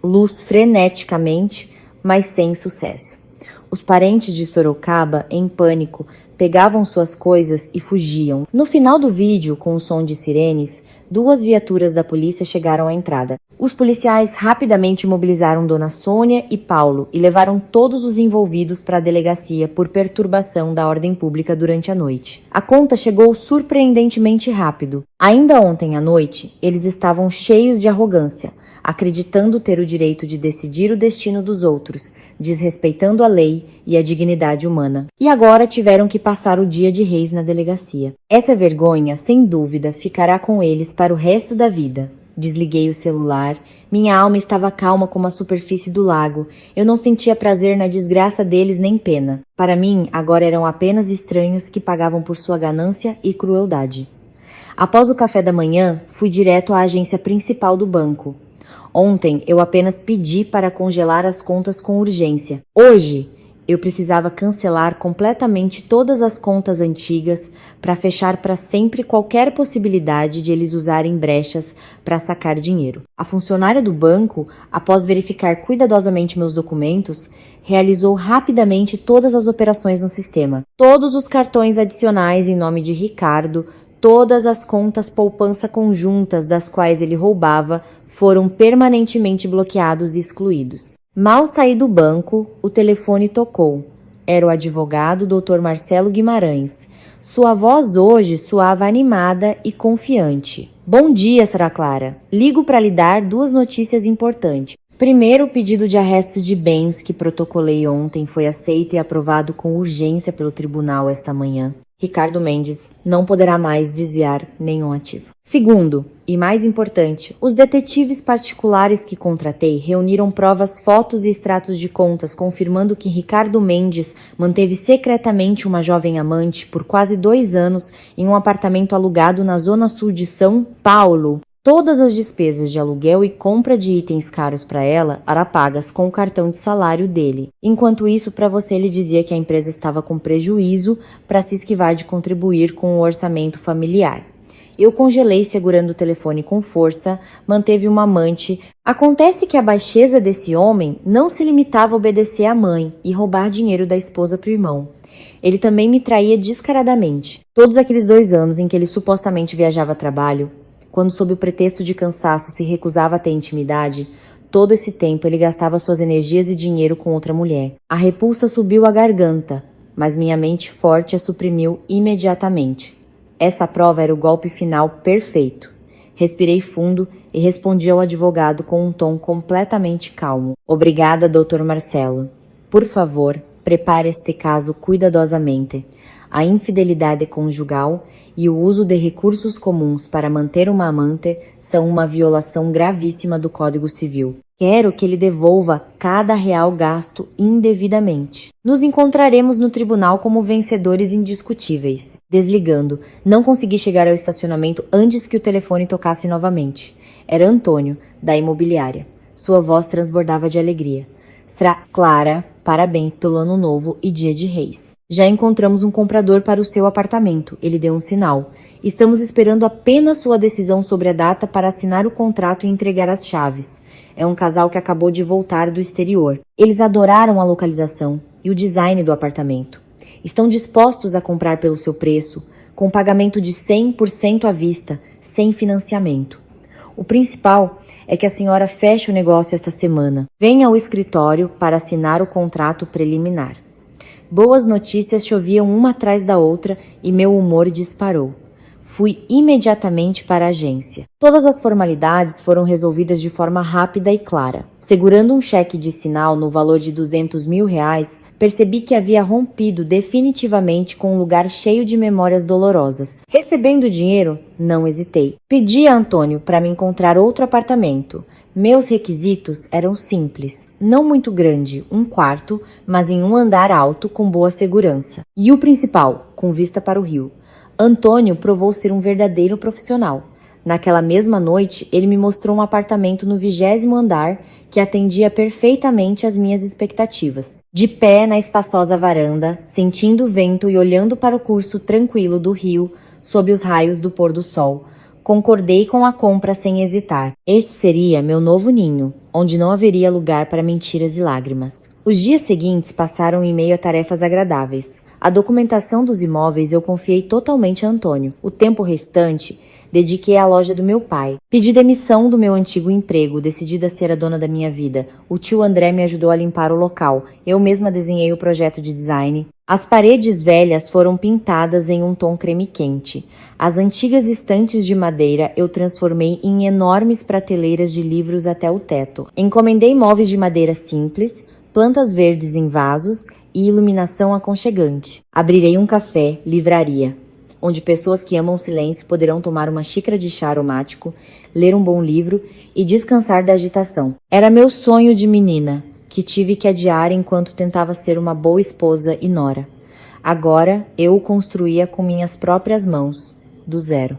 Speaker 1: Luz freneticamente, mas sem sucesso. Os parentes de Sorocaba, em pânico, pegavam suas coisas e fugiam. No final do vídeo, com o som de sirenes, 2 viaturas da polícia chegaram à entrada. Os policiais rapidamente mobilizaram Dona Sônia e Paulo e levaram todos os envolvidos para a delegacia por perturbação da ordem pública durante a noite. A conta chegou surpreendentemente rápido. Ainda ontem à noite, eles estavam cheios de arrogância, acreditando ter o direito de decidir o destino dos outros, desrespeitando a lei e a dignidade humana. E agora tiveram que passar o dia de reis na delegacia. Essa vergonha, sem dúvida, ficará com eles para o resto da vida. Desliguei o celular. Minha alma estava calma como a superfície do lago. Eu não sentia prazer na desgraça deles nem pena. Para mim, agora eram apenas estranhos que pagavam por sua ganância e crueldade. Após o café da manhã, fui direto à agência principal do banco. Ontem, eu apenas pedi para congelar as contas com urgência. Hoje, eu precisava cancelar completamente todas as contas antigas para fechar para sempre qualquer possibilidade de eles usarem brechas para sacar dinheiro. A funcionária do banco, após verificar cuidadosamente meus documentos, realizou rapidamente todas as operações no sistema. Todos os cartões adicionais em nome de Ricardo, todas as contas poupança conjuntas das quais ele roubava foram permanentemente bloqueados e excluídos. Mal saí do banco, o telefone tocou. Era o advogado Dr. Marcelo Guimarães. Sua voz hoje soava animada e confiante. Bom dia, Sra. Clara. Ligo para lhe dar 2 notícias importantes. Primeiro, o pedido de arresto de bens que protocolei ontem foi aceito e aprovado com urgência pelo tribunal esta manhã. Ricardo Mendes não poderá mais desviar nenhum ativo. Segundo, e mais importante, os detetives particulares que contratei reuniram provas, fotos e extratos de contas confirmando que Ricardo Mendes manteve secretamente uma jovem amante por quase 2 anos em um apartamento alugado na zona sul de São Paulo. Todas as despesas de aluguel e compra de itens caros para ela eram pagas com o cartão de salário dele. Enquanto isso, para você, ele dizia que a empresa estava com prejuízo para se esquivar de contribuir com o orçamento familiar. Eu congelei segurando o telefone com força, manteve uma amante. Acontece que a baixeza desse homem não se limitava a obedecer à mãe e roubar dinheiro da esposa para o irmão. Ele também me traía descaradamente. Todos aqueles 2 anos em que ele supostamente viajava a trabalho, quando sob o pretexto de cansaço se recusava a ter intimidade, todo esse tempo ele gastava suas energias e dinheiro com outra mulher. A repulsa subiu à garganta, mas minha mente forte a suprimiu imediatamente. Essa prova era o golpe final perfeito. Respirei fundo e respondi ao advogado com um tom completamente calmo. Obrigada, Dr. Marcelo. Por favor, prepare este caso cuidadosamente. A infidelidade conjugal e o uso de recursos comuns para manter uma amante são uma violação gravíssima do Código Civil. Quero que ele devolva cada real gasto indevidamente. Nos encontraremos no tribunal como vencedores indiscutíveis. Desligando, não consegui chegar ao estacionamento antes que o telefone tocasse novamente. Era Antônio, da imobiliária. Sua voz transbordava de alegria. Clara, parabéns pelo ano novo e dia de reis. Já encontramos um comprador para o seu apartamento. Ele deu um sinal. Estamos esperando apenas sua decisão sobre a data para assinar o contrato e entregar as chaves. É um casal que acabou de voltar do exterior. Eles adoraram a localização e o design do apartamento. Estão dispostos a comprar pelo seu preço, com pagamento de 100% à vista, sem financiamento. O principal é que a senhora feche o negócio esta semana. Venha ao escritório para assinar o contrato preliminar. Boas notícias choviam uma atrás da outra e meu humor disparou. Fui imediatamente para a agência. Todas as formalidades foram resolvidas de forma rápida e clara. Segurando um cheque de sinal no valor de R$200 mil, percebi que havia rompido definitivamente com um lugar cheio de memórias dolorosas. Recebendo o dinheiro, não hesitei. Pedi a Antônio para me encontrar outro apartamento. Meus requisitos eram simples, não muito grande, um quarto, mas em um andar alto com boa segurança. E o principal, com vista para o rio. Antônio provou ser um verdadeiro profissional. Naquela mesma noite, ele me mostrou um apartamento no 20º andar que atendia perfeitamente às minhas expectativas. De pé na espaçosa varanda, sentindo o vento e olhando para o curso tranquilo do rio, sob os raios do pôr do sol, concordei com a compra sem hesitar. Este seria meu novo ninho, onde não haveria lugar para mentiras e lágrimas. Os dias seguintes passaram em meio a tarefas agradáveis. A documentação dos imóveis eu confiei totalmente a Antônio. O tempo restante, dediquei à loja do meu pai. Pedi demissão do meu antigo emprego, decidida a ser a dona da minha vida. O tio André me ajudou a limpar o local. Eu mesma desenhei o projeto de design. As paredes velhas foram pintadas em um tom creme quente. As antigas estantes de madeira eu transformei em enormes prateleiras de livros até o teto. Encomendei móveis de madeira simples, plantas verdes em vasos e iluminação aconchegante. Abrirei um café, livraria, onde pessoas que amam silêncio poderão tomar uma xícara de chá aromático, ler um bom livro e descansar da agitação. Era meu sonho de menina, que tive que adiar enquanto tentava ser uma boa esposa e nora. Agora eu o construía com minhas próprias mãos, do zero.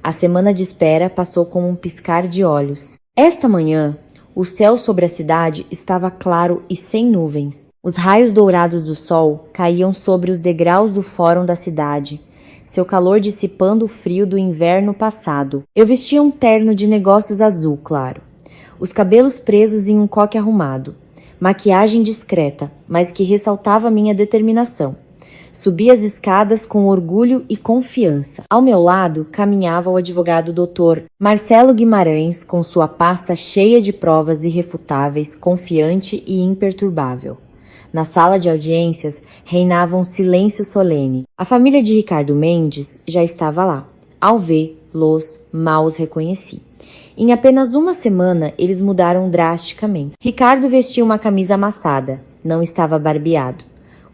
Speaker 1: A semana de espera passou como um piscar de olhos. Esta manhã, o céu sobre a cidade estava claro e sem nuvens. Os raios dourados do sol caíam sobre os degraus do fórum da cidade, seu calor dissipando o frio do inverno passado. Eu vestia um terno de negócios azul claro, os cabelos presos em um coque arrumado, maquiagem discreta, mas que ressaltava minha determinação. Subi as escadas com orgulho e confiança. Ao meu lado caminhava o advogado Dr. Marcelo Guimarães, com sua pasta cheia de provas irrefutáveis, confiante e imperturbável. Na sala de audiências reinava um silêncio solene. A família de Ricardo Mendes já estava lá. Ao vê-los, mal os reconheci. Em apenas uma semana, eles mudaram drasticamente. Ricardo vestia uma camisa amassada, não estava barbeado,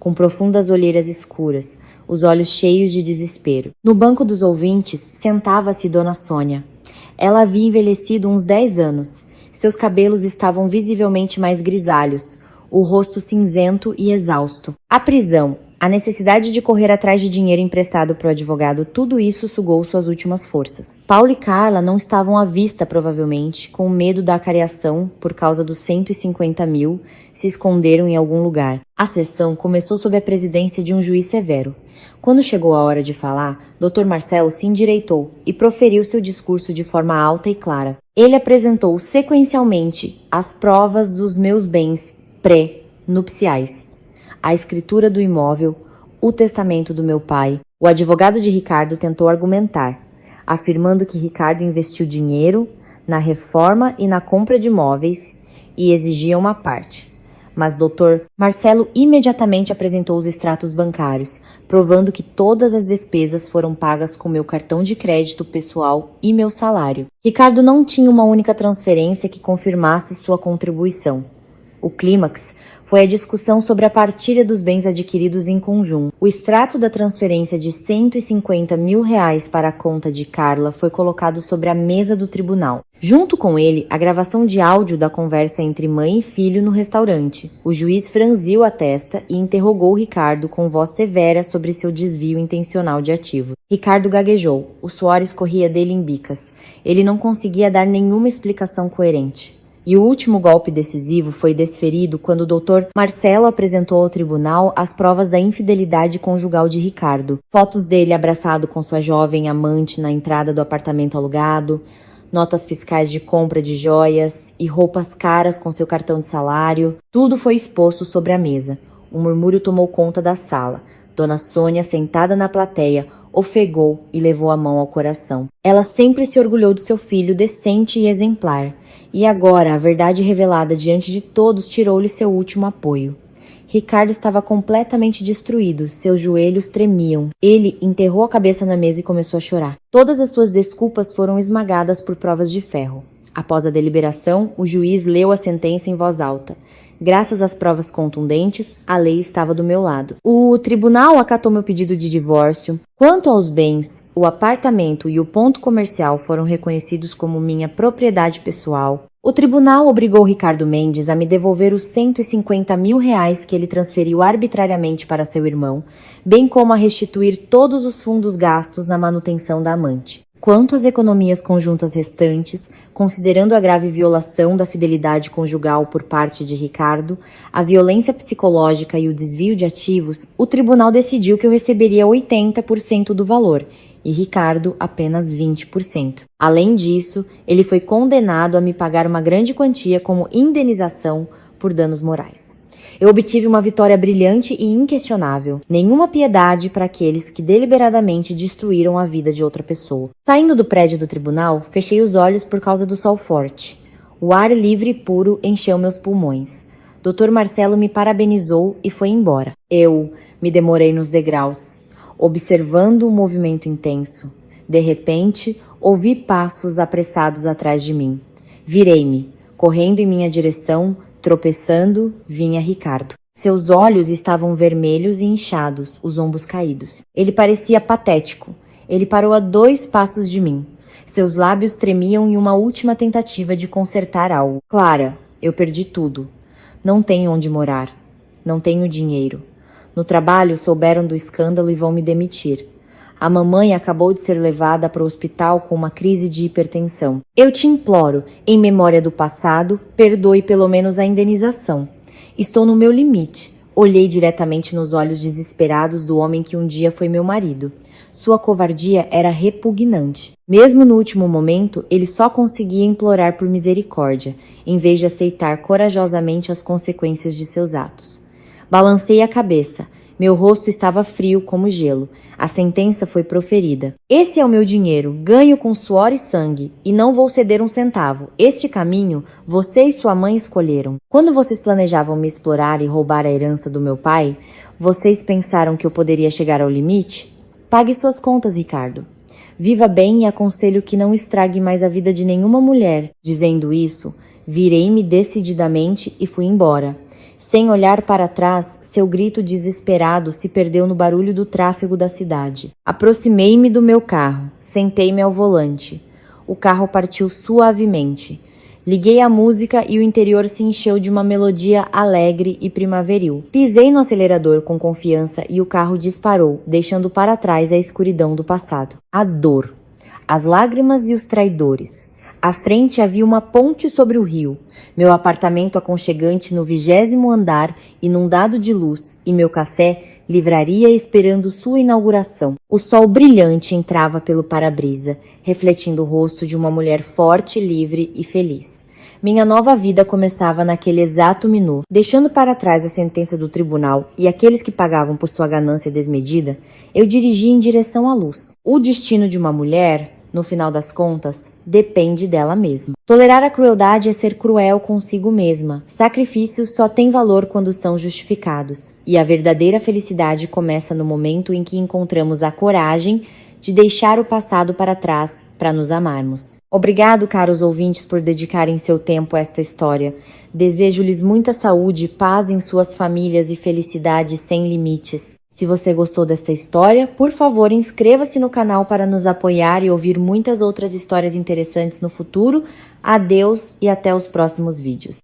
Speaker 1: com profundas olheiras escuras, os olhos cheios de desespero. No banco dos ouvintes, sentava-se Dona Sônia. Ela havia envelhecido uns 10 anos. Seus cabelos estavam visivelmente mais grisalhos, o rosto cinzento e exausto. A prisão A necessidade de correr atrás de dinheiro emprestado para o advogado, tudo isso sugou suas últimas forças. Paulo e Carla não estavam à vista, provavelmente, com medo da acariação por causa dos 150 mil, se esconderam em algum lugar. A sessão começou sob a presidência de um juiz severo. Quando chegou a hora de falar, Dr. Marcelo se endireitou e proferiu seu discurso de forma alta e clara. Ele apresentou sequencialmente as provas dos meus bens pré-nupciais, a escritura do imóvel, o testamento do meu pai. O advogado de Ricardo tentou argumentar, afirmando que Ricardo investiu dinheiro na reforma e na compra de imóveis e exigia uma parte. Mas Dr. Marcelo imediatamente apresentou os extratos bancários, provando que todas as despesas foram pagas com meu cartão de crédito pessoal e meu salário. Ricardo não tinha uma única transferência que confirmasse sua contribuição. O clímax foi a discussão sobre a partilha dos bens adquiridos em conjunto. O extrato da transferência de 150 mil reais para a conta de Carla foi colocado sobre a mesa do tribunal. Junto com ele, a gravação de áudio da conversa entre mãe e filho no restaurante. O juiz franziu a testa e interrogou Ricardo com voz severa sobre seu desvio intencional de ativos. Ricardo gaguejou. O suor escorria dele em bicas. Ele não conseguia dar nenhuma explicação coerente. E o último golpe decisivo foi desferido quando o Dr. Marcelo apresentou ao tribunal as provas da infidelidade conjugal de Ricardo. Fotos dele abraçado com sua jovem amante na entrada do apartamento alugado, notas fiscais de compra de joias e roupas caras com seu cartão de salário. Tudo foi exposto sobre a mesa. Um murmúrio tomou conta da sala. Dona Sônia, sentada na plateia, ofegou e levou a mão ao coração. Ela sempre se orgulhou de seu filho decente e exemplar. E agora, a verdade revelada diante de todos tirou-lhe seu último apoio. Ricardo estava completamente destruído, seus joelhos tremiam. Ele enterrou a cabeça na mesa e começou a chorar. Todas as suas desculpas foram esmagadas por provas de ferro. Após a deliberação, o juiz leu a sentença em voz alta. Graças às provas contundentes, a lei estava do meu lado. O tribunal acatou meu pedido de divórcio. Quanto aos bens, o apartamento e o ponto comercial foram reconhecidos como minha propriedade pessoal. O tribunal obrigou Ricardo Mendes a me devolver os 150 mil reais que ele transferiu arbitrariamente para seu irmão, bem como a restituir todos os fundos gastos na manutenção da amante. Quanto às economias conjuntas restantes, considerando a grave violação da fidelidade conjugal por parte de Ricardo, a violência psicológica e o desvio de ativos, o tribunal decidiu que eu receberia 80% do valor e Ricardo apenas 20%. Além disso, ele foi condenado a me pagar uma grande quantia como indenização por danos morais. Eu obtive uma vitória brilhante e inquestionável. Nenhuma piedade para aqueles que deliberadamente destruíram a vida de outra pessoa. Saindo do prédio do tribunal, fechei os olhos por causa do sol forte. O ar livre e puro encheu meus pulmões. Dr. Marcelo me parabenizou e foi embora. Eu me demorei nos degraus, observando o movimento intenso. De repente, ouvi passos apressados atrás de mim. Virei-me. Correndo em minha direção, tropeçando, vinha Ricardo. Seus olhos estavam vermelhos e inchados, os ombros caídos. Ele parecia patético. Ele parou a 2 passos de mim. Seus lábios tremiam em uma última tentativa de consertar algo. Clara, eu perdi tudo. Não tenho onde morar. Não tenho dinheiro. No trabalho souberam do escândalo e vão me demitir. A mamãe acabou de ser levada para o hospital com uma crise de hipertensão. Eu te imploro, em memória do passado, perdoe pelo menos a indenização. Estou no meu limite. Olhei diretamente nos olhos desesperados do homem que um dia foi meu marido. Sua covardia era repugnante. Mesmo no último momento, ele só conseguia implorar por misericórdia, em vez de aceitar corajosamente as consequências de seus atos. Balancei a cabeça. Meu rosto estava frio como gelo. A sentença foi proferida. Esse é o meu dinheiro, ganho com suor e sangue, e não vou ceder um centavo. Este caminho, você e sua mãe escolheram. Quando vocês planejavam me explorar e roubar a herança do meu pai, vocês pensaram que eu poderia chegar ao limite? Pague suas contas, Ricardo. Viva bem e aconselho que não estrague mais a vida de nenhuma mulher. Dizendo isso, virei-me decididamente e fui embora. Sem olhar para trás, seu grito desesperado se perdeu no barulho do tráfego da cidade. Aproximei-me do meu carro, sentei-me ao volante. O carro partiu suavemente. Liguei a música e o interior se encheu de uma melodia alegre e primaveril. Pisei no acelerador com confiança e o carro disparou, deixando para trás a escuridão do passado. A dor, as lágrimas e os traidores. À frente havia uma ponte sobre o rio, meu apartamento aconchegante no 20º andar, inundado de luz, e meu café, livraria esperando sua inauguração. O sol brilhante entrava pelo para-brisa, refletindo o rosto de uma mulher forte, livre e feliz. Minha nova vida começava naquele exato minuto. Deixando para trás a sentença do tribunal e aqueles que pagavam por sua ganância desmedida, eu dirigi em direção à luz. O destino de uma mulher, no final das contas, depende dela mesma. Tolerar a crueldade é ser cruel consigo mesma. Sacrifícios só têm valor quando são justificados. E a verdadeira felicidade começa no momento em que encontramos a coragem de deixar o passado para trás para nos amarmos. Obrigado, caros ouvintes, por dedicarem seu tempo a esta história. Desejo-lhes muita saúde, paz em suas famílias e felicidade sem limites. Se você gostou desta história, por favor, inscreva-se no canal para nos apoiar e ouvir muitas outras histórias interessantes no futuro. Adeus e até os próximos vídeos.